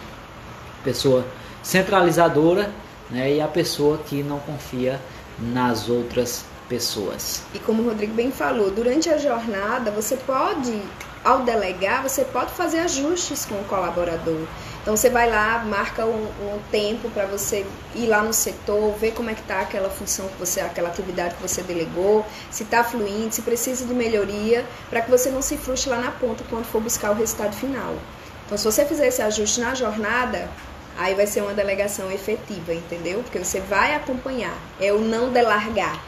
pessoa centralizadora, né? E a pessoa que não confia nas outras pessoas. E como o Rodrigo bem falou, durante a jornada você pode, ao delegar, você pode fazer ajustes com o colaborador. Então você vai lá, marca um tempo para você ir lá no setor, ver como é que está aquela função que você, aquela atividade que você delegou, se está fluindo, se precisa de melhoria, para que você não se frustre lá na ponta quando for buscar o resultado final. Então se você fizer esse ajuste na jornada, aí vai ser uma delegação efetiva, entendeu? Porque você vai acompanhar, é o não delargar.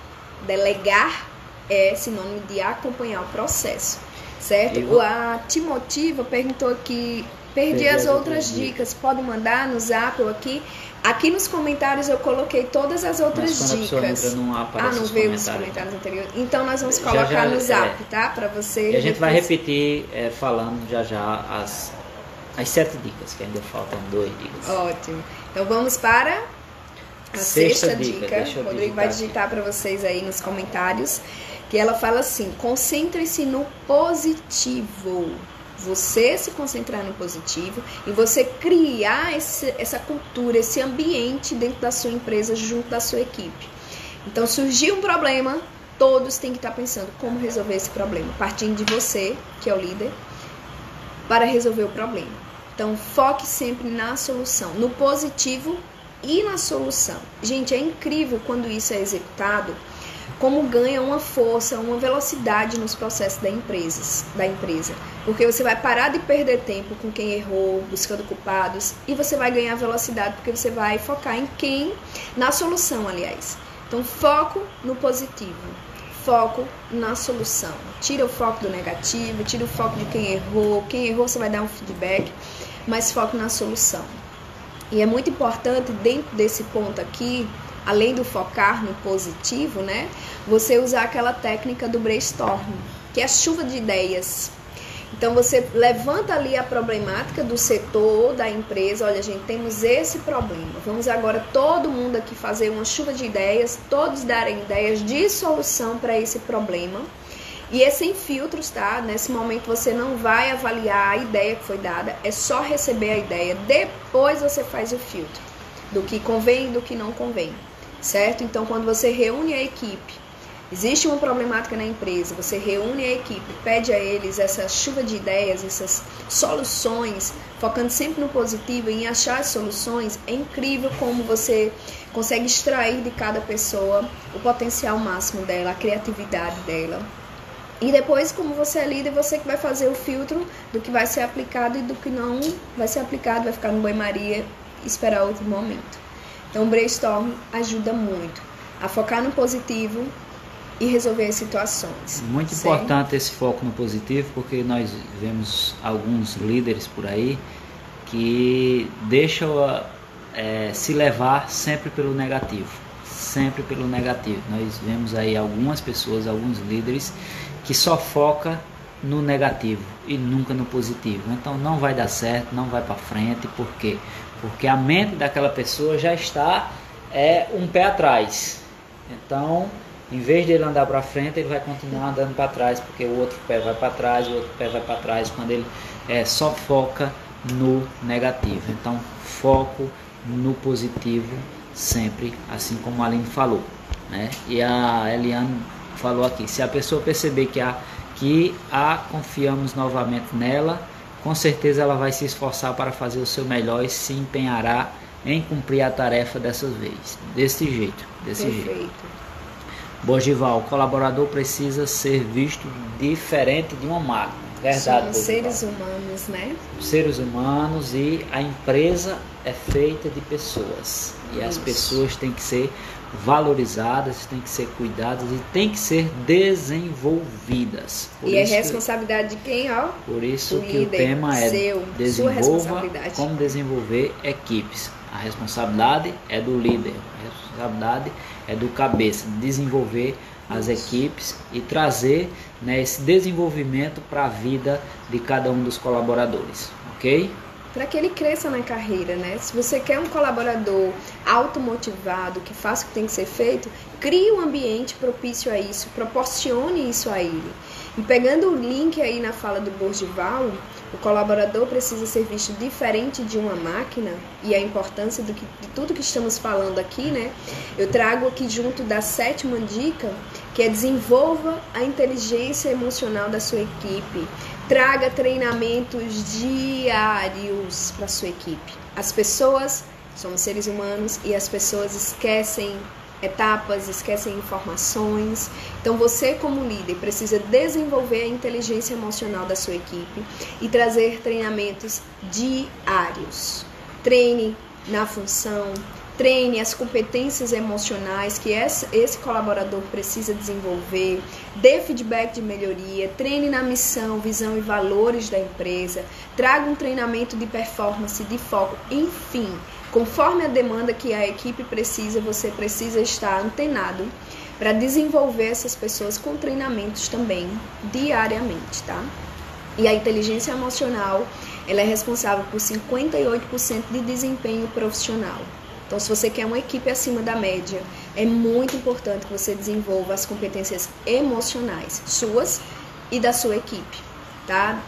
Delegar é sinônimo de acompanhar o processo, certo? A Timotiva perguntou aqui Perdi as outras dicas. Pode mandar no zap ou aqui. Aqui nos comentários eu coloquei todas as outras dicas. Não veio nos comentários anteriores. Então nós vamos colocar no zap, tá? Para você. E a gente vai repetir falando já as 7 dicas, que ainda faltam 2 dicas. Ótimo. Então vamos para a sexta dica. O Rodrigo vai digitar para vocês aí nos comentários. Que ela fala assim: concentre-se no positivo. Você se concentrar no positivo e você criar essa cultura, esse ambiente dentro da sua empresa, junto da sua equipe. Então, surgiu um problema, todos têm que estar pensando como resolver esse problema, partindo de você, que é o líder, para resolver o problema. Então, foque sempre na solução, no positivo e na solução. Gente, é incrível quando isso é executado, como ganha uma força, uma velocidade nos processos da empresa. Porque você vai parar de perder tempo com quem errou, buscando culpados, e você vai ganhar velocidade porque você vai focar na solução, aliás. Então, foco no positivo, foco na solução. Tira o foco do negativo, tira o foco de quem errou. Quem errou você vai dar um feedback, mas foco na solução. E é muito importante, dentro desse ponto aqui, além do focar no positivo, né, você usar aquela técnica do brainstorming, que é a chuva de ideias. Então, você levanta ali a problemática do setor, da empresa. Olha, gente, temos esse problema. Vamos agora todo mundo aqui fazer uma chuva de ideias, todos darem ideias de solução para esse problema. E é sem filtros, tá? Nesse momento você não vai avaliar a ideia que foi dada, é só receber a ideia. Depois você faz o filtro do que convém e do que não convém, certo? Então, quando você reúne a equipe, existe uma problemática na empresa, você reúne a equipe, pede a eles essa chuva de ideias, essas soluções, focando sempre no positivo e em achar as soluções. É incrível como você consegue extrair de cada pessoa o potencial máximo dela, a criatividade dela. E depois, como você é líder, você que vai fazer o filtro do que vai ser aplicado e do que não vai ser aplicado, vai ficar no banho-maria e esperar outro momento. Então, o brainstorm ajuda muito a focar no positivo e resolver as situações. Muito importante esse foco no positivo, porque nós vemos alguns líderes por aí que deixam se levar sempre pelo negativo. Sempre pelo negativo. Nós vemos aí algumas pessoas, alguns líderes que só foca no negativo e nunca no positivo. Então não vai dar certo, não vai para frente. Por quê? Porque a mente daquela pessoa já está um pé atrás. Então, em vez de ele andar para frente, ele vai continuar andando para trás, porque o outro pé vai para trás, o outro pé vai para trás, quando ele só foca no negativo. Então, foco no positivo sempre, assim como a Aline falou, né? E a Eliane falou aqui, se a pessoa perceber que confiamos novamente nela, com certeza ela vai se esforçar para fazer o seu melhor e se empenhará em cumprir a tarefa dessa vez, desse jeito. Perfeito. Borgival, o colaborador precisa ser visto diferente de uma máquina. Verdade. Somos seres humanos, né? Seres humanos, e a empresa é feita de pessoas. E as pessoas têm que ser valorizadas, têm que ser cuidadas e têm que ser desenvolvidas. E é responsabilidade de quem, ó? Por isso que o tema é desenvolva como desenvolver equipes. A responsabilidade é do líder, a responsabilidade é do cabeça, desenvolver as equipes e trazer, né, esse desenvolvimento para a vida de cada um dos colaboradores, ok? Para que ele cresça na carreira, né? Se você quer um colaborador automotivado, que faça o que tem que ser feito, crie um ambiente propício a isso, proporcione isso a ele. E pegando o link aí na fala do Borgival, o colaborador precisa ser visto diferente de uma máquina, e a importância de tudo que estamos falando aqui, né? Eu trago aqui junto da 7ª dica, que é desenvolva a inteligência emocional da sua equipe. Traga treinamentos diários para a sua equipe. As pessoas, somos seres humanos, e as pessoas esquecem etapas, esquecem informações. Então você, como líder, precisa desenvolver a inteligência emocional da sua equipe e trazer treinamentos diários. Treine na função, treine as competências emocionais que esse colaborador precisa desenvolver, dê feedback de melhoria, treine na missão, visão e valores da empresa, traga um treinamento de performance, de foco, enfim, conforme a demanda que a equipe precisa, você precisa estar antenado para desenvolver essas pessoas com treinamentos também diariamente, tá? E a inteligência emocional, ela é responsável por 58% de desempenho profissional. Então, se você quer uma equipe acima da média, é muito importante que você desenvolva as competências emocionais suas e da sua equipe, tá?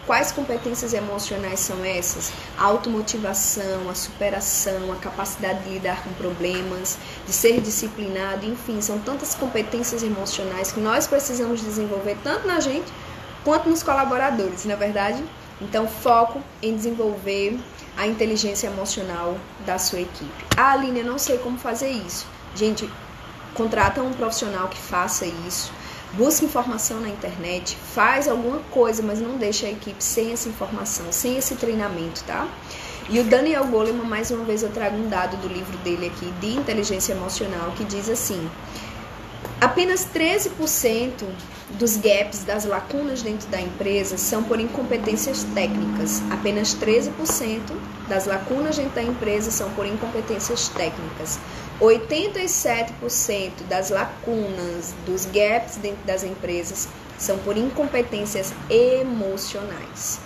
Quais competências emocionais são essas? A automotivação, a superação, a capacidade de lidar com problemas, de ser disciplinado, enfim, são tantas competências emocionais que nós precisamos desenvolver tanto na gente quanto nos colaboradores, na verdade. Então, foco em desenvolver a inteligência emocional da sua equipe. Aline, eu não sei como fazer isso. Gente, contrata um profissional que faça isso. Busque informação na internet, faz alguma coisa, mas não deixa a equipe sem essa informação, sem esse treinamento, tá? E o Daniel Goleman, mais uma vez eu trago um dado do livro dele aqui, de inteligência emocional, que diz assim: apenas 13% dos gaps, das lacunas dentro da empresa são por incompetências técnicas. Apenas 13% das lacunas dentro da empresa são por incompetências técnicas. 87% das lacunas, dos gaps dentro das empresas são por incompetências emocionais.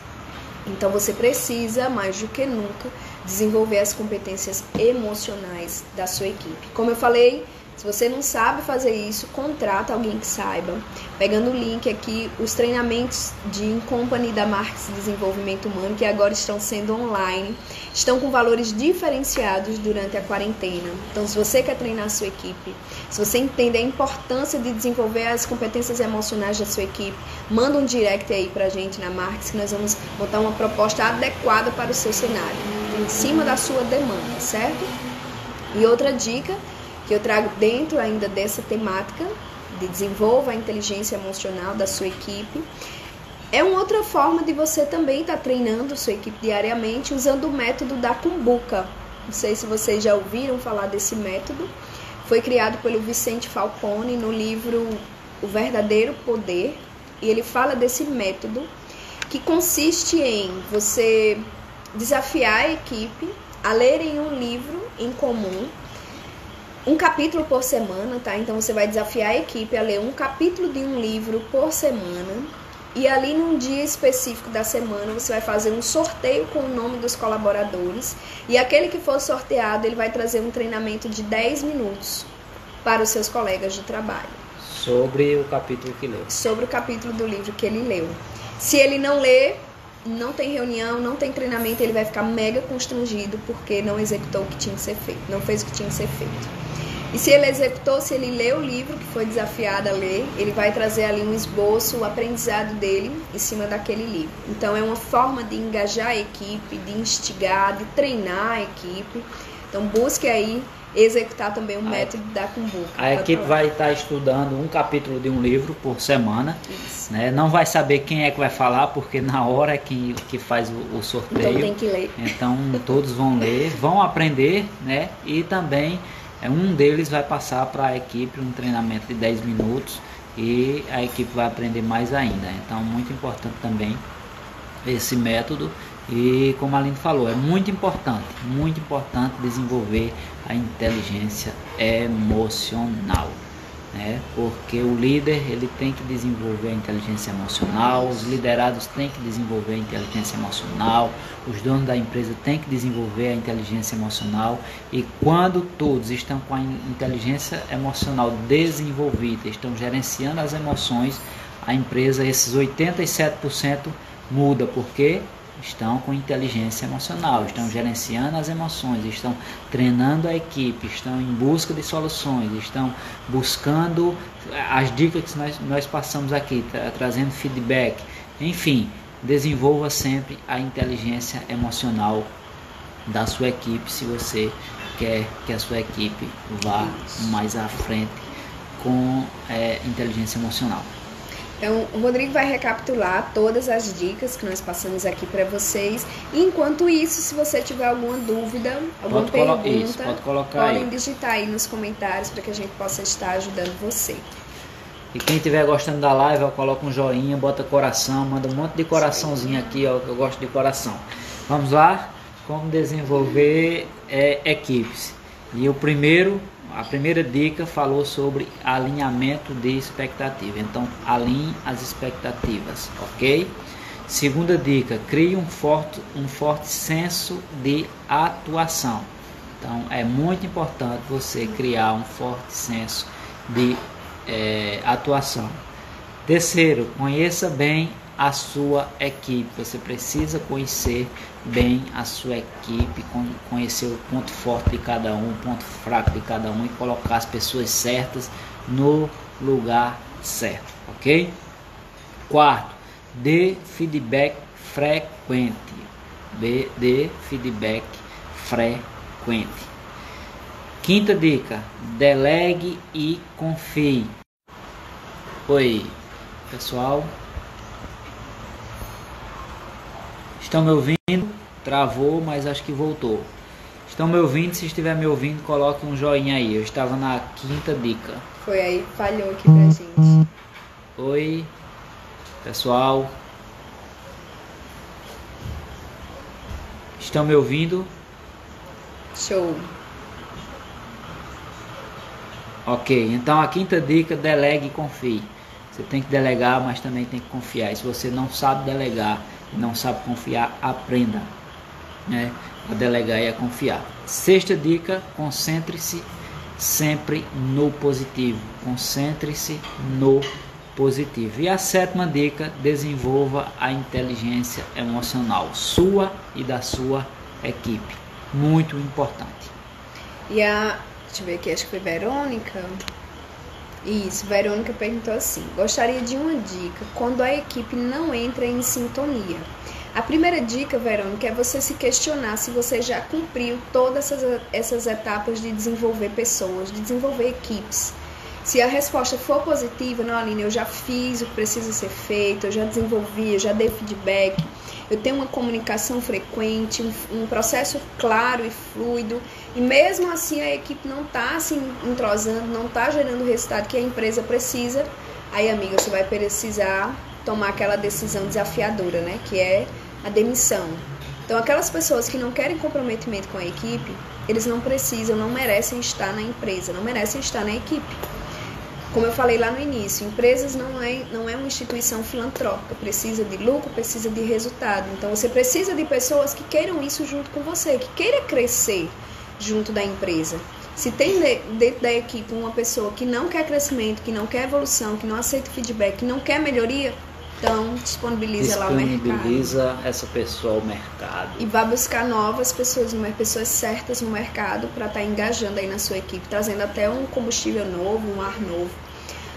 Então você precisa, mais do que nunca, desenvolver as competências emocionais da sua equipe. Como eu falei, se você não sabe fazer isso, contrata alguém que saiba. Pegando o link aqui, os treinamentos de In-Company da Marques Desenvolvimento Humano, que agora estão sendo online, estão com valores diferenciados durante a quarentena. Então, se você quer treinar a sua equipe, se você entende a importância de desenvolver as competências emocionais da sua equipe, manda um direct aí pra gente na Marques, que nós vamos botar uma proposta adequada para o seu cenário, em cima da sua demanda, certo? E outra dica que eu trago dentro ainda dessa temática de desenvolva a inteligência emocional da sua equipe, é uma outra forma de você também estar treinando a sua equipe diariamente usando o método da Kumbuka. Não sei se vocês já ouviram falar desse método. Foi criado pelo Vicente Falcone no livro O Verdadeiro Poder, e ele fala desse método que consiste em você desafiar a equipe a lerem um livro em comum, um capítulo por semana, tá? Então você vai desafiar a equipe a ler um capítulo de um livro por semana, e ali num dia específico da semana você vai fazer um sorteio com o nome dos colaboradores, e aquele que for sorteado, ele vai trazer um treinamento de 10 minutos para os seus colegas de trabalho. Sobre o capítulo que leu. Sobre o capítulo do livro que ele leu. Se ele não ler, não tem reunião, não tem treinamento, ele vai ficar mega constrangido porque não executou o que tinha que ser feito, não fez o que tinha que ser feito. E se ele executou, se ele leu o livro que foi desafiado a ler, ele vai trazer ali um esboço, o aprendizado dele em cima daquele livro. Então é uma forma de engajar a equipe, de instigar, de treinar a equipe. Então busque aí executar também o método da Kumbuka. A equipe vai estar estudando um capítulo de um livro por semana. Isso. Né? Não vai saber quem é que vai falar, porque na hora é que faz o sorteio. Então tem que ler. Então todos vão ler, vão aprender, né? E também um deles vai passar para a equipe um treinamento de 10 minutos e a equipe vai aprender mais ainda. Então muito importante também esse método. E como a Aline falou, é muito importante desenvolver a inteligência emocional, né? Porque o líder ele tem que desenvolver a inteligência emocional, os liderados têm que desenvolver a inteligência emocional, os donos da empresa têm que desenvolver a inteligência emocional, e quando todos estão com a inteligência emocional desenvolvida, estão gerenciando as emoções, a empresa, esses 87% muda, porque estão com inteligência emocional, estão gerenciando as emoções, estão treinando a equipe, estão em busca de soluções, estão buscando as dicas que nós passamos aqui, trazendo feedback. Enfim, desenvolva sempre a inteligência emocional da sua equipe, se você quer que a sua equipe vá mais à frente com inteligência emocional. Então, o Rodrigo vai recapitular todas as dicas que nós passamos aqui para vocês. E enquanto isso, se você tiver alguma dúvida, alguma pergunta, podem digitar aí nos comentários para que a gente possa estar ajudando você. E quem estiver gostando da live, ó, coloca um joinha, bota coração, manda um monte de coraçãozinho aqui, ó, que eu gosto de coração. Vamos lá? Como desenvolver equipes. E a primeira dica falou sobre alinhamento de expectativa. Então, alinhe as expectativas, ok? Segunda dica, crie um forte senso de atuação. Então, é muito importante você criar um forte senso de atuação. Terceiro, conheça bem a sua equipe. Você precisa conhecer bem a sua equipe, conhecer o ponto forte de cada um, o ponto fraco de cada um e colocar as pessoas certas no lugar certo, ok? Quarto, dê feedback frequente. Dê feedback frequente. Quinta dica, delegue e confie. Oi, pessoal. Estão me ouvindo? Travou, mas acho que voltou. Estão me ouvindo? Se estiver me ouvindo, coloque um joinha aí. Eu estava na quinta dica. Foi aí, falhou aqui pra gente. Oi, pessoal. Estão me ouvindo? Show. Ok, então a quinta dica, delegue e confie. Você tem que delegar, mas também tem que confiar. E se você não sabe delegar, não sabe confiar, aprenda, né, a delegar e a confiar. Sexta dica, concentre-se sempre no positivo. Concentre-se no positivo. E a sétima dica, desenvolva a inteligência emocional sua e da sua equipe. Muito importante. E deixa eu ver aqui, acho que foi Verônica. Isso, Verônica perguntou assim: gostaria de uma dica quando a equipe não entra em sintonia. A primeira dica, Verônica, é você se questionar se você já cumpriu todas essas etapas de desenvolver pessoas, de desenvolver equipes. Se a resposta for positiva, não, Aline, eu já fiz o que precisa ser feito, eu já desenvolvi, eu já dei feedback, eu tenho uma comunicação frequente, um processo claro e fluido, e mesmo assim a equipe não está se entrosando, não está gerando o resultado que a empresa precisa, aí, amiga, você vai precisar tomar aquela decisão desafiadora, né, que é a demissão. Então, aquelas pessoas que não querem comprometimento com a equipe, eles não precisam, não merecem estar na empresa, não merecem estar na equipe. Como eu falei lá no início, empresas não é uma instituição filantrópica, precisa de lucro, precisa de resultado. Então você precisa de pessoas que queiram isso junto com você, que queira crescer junto da empresa. Se tem dentro da equipe uma pessoa que não quer crescimento, que não quer evolução, que não aceita feedback, que não quer melhoria, então disponibiliza lá o mercado. Disponibiliza essa pessoa ao mercado. E vai buscar novas pessoas certas no mercado para estar engajando aí na sua equipe, trazendo até um combustível novo, um ar novo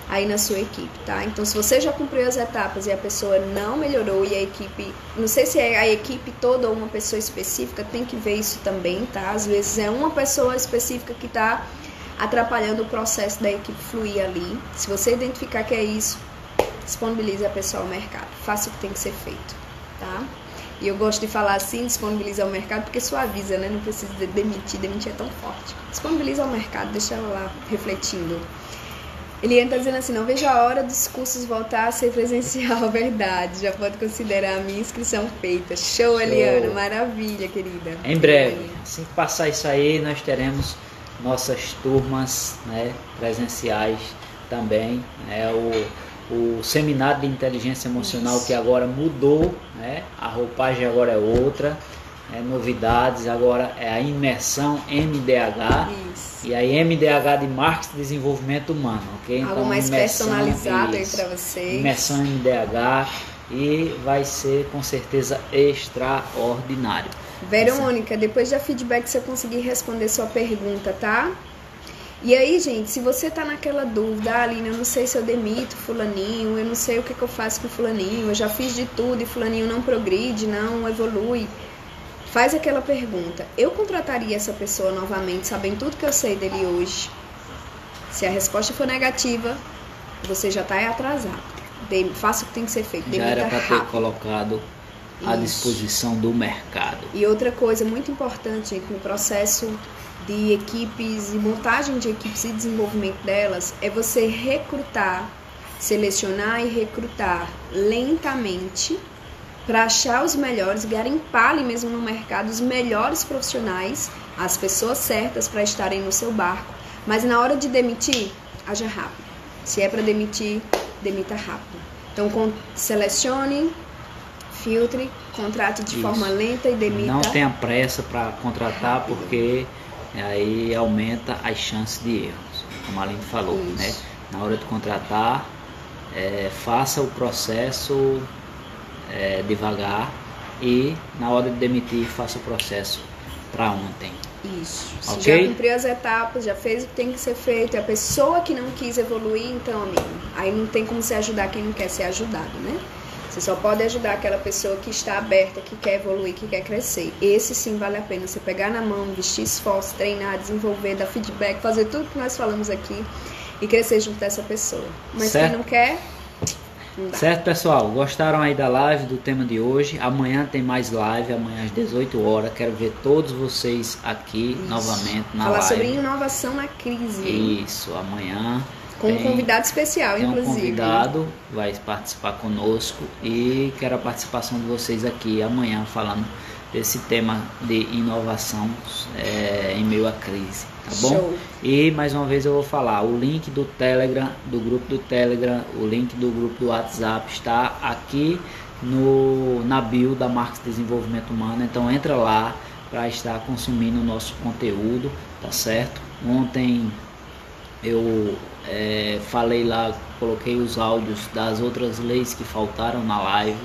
aí na sua equipe, tá? Então, se você já cumpriu as etapas e a pessoa não melhorou e a equipe, não sei se é a equipe toda ou uma pessoa específica, tem que ver isso também, tá? Às vezes é uma pessoa específica que está atrapalhando o processo da equipe fluir ali. Se você identificar que é isso, disponibilize a pessoa ao mercado, faça o que tem que ser feito, tá? E eu gosto de falar assim, disponibiliza ao mercado, porque suaviza, né? Não precisa demitir é tão forte. Disponibiliza ao mercado, deixa ela lá refletindo. Eliane tá dizendo assim: não vejo a hora dos cursos voltar a ser presencial, verdade, já pode considerar a minha inscrição feita. Show, Eliana, maravilha, querida. Em breve, assim que passar isso aí, nós teremos nossas turmas, né, presenciais também, né, o seminário de inteligência emocional, isso, que agora mudou, né, a roupagem agora é outra, novidades, agora é a imersão MDH, isso, e a MDH de Marketing e Desenvolvimento Humano, ok? Algo então, mais personalizado aí para vocês. Imersão MDH, e vai ser com certeza extraordinário. Verônica, depois da feedback você conseguir responder sua pergunta, tá? E aí, gente, se você tá naquela dúvida, Aline, eu não sei se eu demito fulaninho, eu não sei o que eu faço com fulaninho, eu já fiz de tudo e fulaninho não progride, não evolui, faz aquela pergunta: eu contrataria essa pessoa novamente, sabendo tudo que eu sei dele hoje? Se a resposta for negativa, você já tá atrasado. faça o que tem que ser feito. Já era para ter colocado à disposição do mercado. E outra coisa muito importante, gente, no processo de equipes e montagem de equipes e desenvolvimento delas, é você recrutar, selecionar e recrutar lentamente para achar os melhores, garimpar ali mesmo no mercado os melhores profissionais, as pessoas certas para estarem no seu barco. Mas na hora de demitir, haja rápido. Se é para demitir, demita rápido. Então selecione, filtre, contrate de forma lenta e demita. Não tenha pressa para contratar, porque aí aumenta as chances de erros, como a Aline falou, né? Na hora de contratar, faça o processo devagar, e na hora de demitir, faça o processo para ontem. Isso. Okay? Já cumpriu as etapas, já fez o que tem que ser feito. E a pessoa que não quis evoluir, então, amigo, aí não tem como você ajudar quem não quer ser ajudado, né? Você só pode ajudar aquela pessoa que está aberta, que quer evoluir, que quer crescer. Esse sim vale a pena você pegar na mão, investir esforço, treinar, desenvolver, dar feedback, fazer tudo que nós falamos aqui e crescer junto dessa pessoa. Mas certo. Quem não quer, não dá. Certo, pessoal? Gostaram aí da live, do tema de hoje? Amanhã tem mais live, amanhã às 18 horas. Quero ver todos vocês aqui novamente na live. Falar sobre inovação na crise. Isso, amanhã. Com um convidado especial, inclusive. Um convidado vai participar conosco, e quero a participação de vocês aqui amanhã falando desse tema de inovação em meio à crise, tá bom? Show. E mais uma vez eu vou falar, o link do Telegram, do grupo do Telegram, o link do grupo do WhatsApp está aqui na bio da Marx Desenvolvimento Humano, então entra lá para estar consumindo o nosso conteúdo, tá certo? Ontem eu falei lá, coloquei os áudios das outras leis que faltaram na live.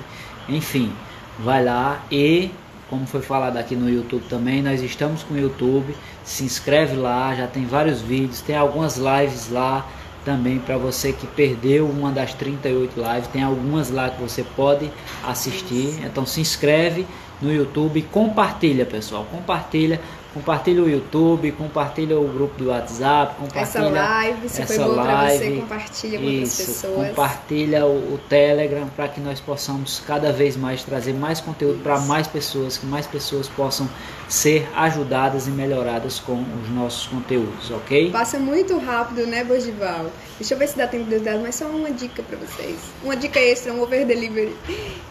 Enfim, vai lá, e como foi falado aqui no YouTube também, nós estamos com o YouTube, se inscreve lá, já tem vários vídeos, tem algumas lives lá também para você que perdeu uma das 38 lives, tem algumas lá que você pode assistir. Então se inscreve no YouTube, compartilha, pessoal, compartilha o YouTube, compartilha o grupo do WhatsApp, compartilha essa live, se foi boa para você, compartilha com outras pessoas. Compartilha o Telegram, para que nós possamos cada vez mais trazer mais conteúdo para mais pessoas, que mais pessoas possam ser ajudadas e melhoradas com os nossos conteúdos, ok? Passa muito rápido, né, Bogival? Deixa eu ver se dá tempo de dar, mas só uma dica para vocês. Uma dica extra, um over delivery.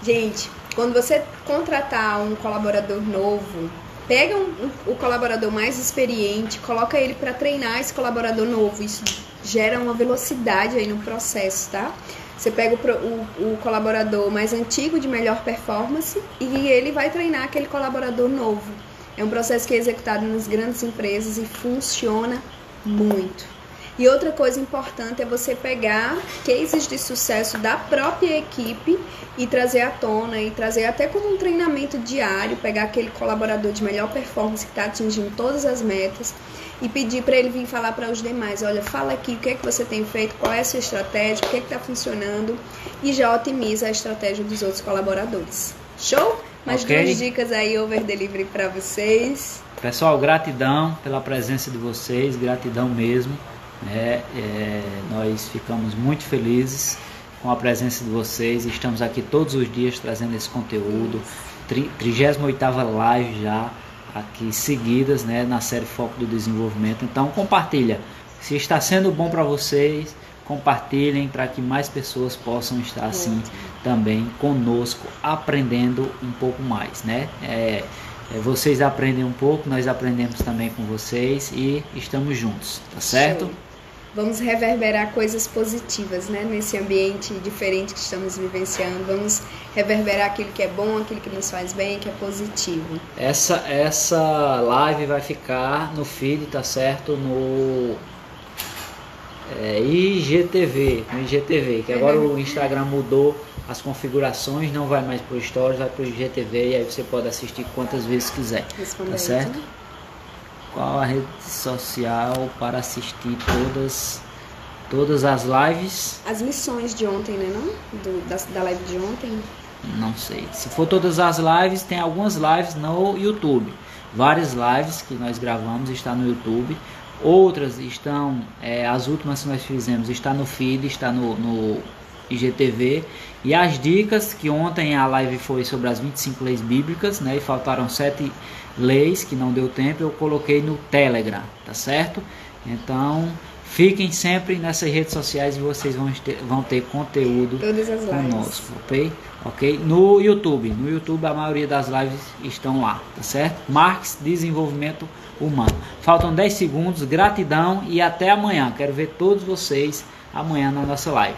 Gente, quando você contratar um colaborador novo, pega o colaborador mais experiente, coloca ele para treinar esse colaborador novo. Isso gera uma velocidade aí no processo, tá? Você pega o colaborador mais antigo, de melhor performance, e ele vai treinar aquele colaborador novo. É um processo que é executado nas grandes empresas e funciona muito. E outra coisa importante é você pegar cases de sucesso da própria equipe e trazer à tona, e trazer até como um treinamento diário, pegar aquele colaborador de melhor performance que está atingindo todas as metas e pedir para ele vir falar para os demais: olha, fala aqui o que é que você tem feito, qual é a sua estratégia, o que é que está funcionando, e já otimiza a estratégia dos outros colaboradores. Show? Mais duas dicas aí, over delivery para vocês. Pessoal, gratidão pela presença de vocês, gratidão mesmo. Nós ficamos muito felizes com a presença de vocês. Estamos aqui todos os dias trazendo esse conteúdo. 38ª live já aqui seguidas, né, na série Foco do Desenvolvimento. Então compartilha, se está sendo bom para vocês, compartilhem para que mais pessoas possam estar assim também conosco, aprendendo um pouco mais, né? Vocês aprendem um pouco, nós aprendemos também com vocês e estamos juntos, tá certo? Vamos reverberar coisas positivas, né? Nesse ambiente diferente que estamos vivenciando. Vamos reverberar aquilo que é bom, aquilo que nos faz bem, que é positivo. Essa live vai ficar no feed, tá certo? No IGTV, que agora o Instagram mudou as configurações, não vai mais pro Stories, vai pro IGTV, e aí você pode assistir quantas vezes quiser, tá certo? Qual a rede social para assistir todas as lives? As lições de ontem, né, não? Da live de ontem? Não sei. Se for todas as lives, tem algumas lives no YouTube. Várias lives que nós gravamos estão no YouTube. Outras estão, as últimas que nós fizemos, está no feed, está no IGTV. E as dicas, que ontem a live foi sobre as 25 leis bíblicas, né? E faltaram 7 leis que não deu tempo, eu coloquei no Telegram, tá certo? Então, fiquem sempre nessas redes sociais e vocês vão ter conteúdo conosco, ok? No YouTube a maioria das lives estão lá, tá certo? Marques Desenvolvimento Humano. Faltam 10 segundos, gratidão e até amanhã. Quero ver todos vocês amanhã na nossa live.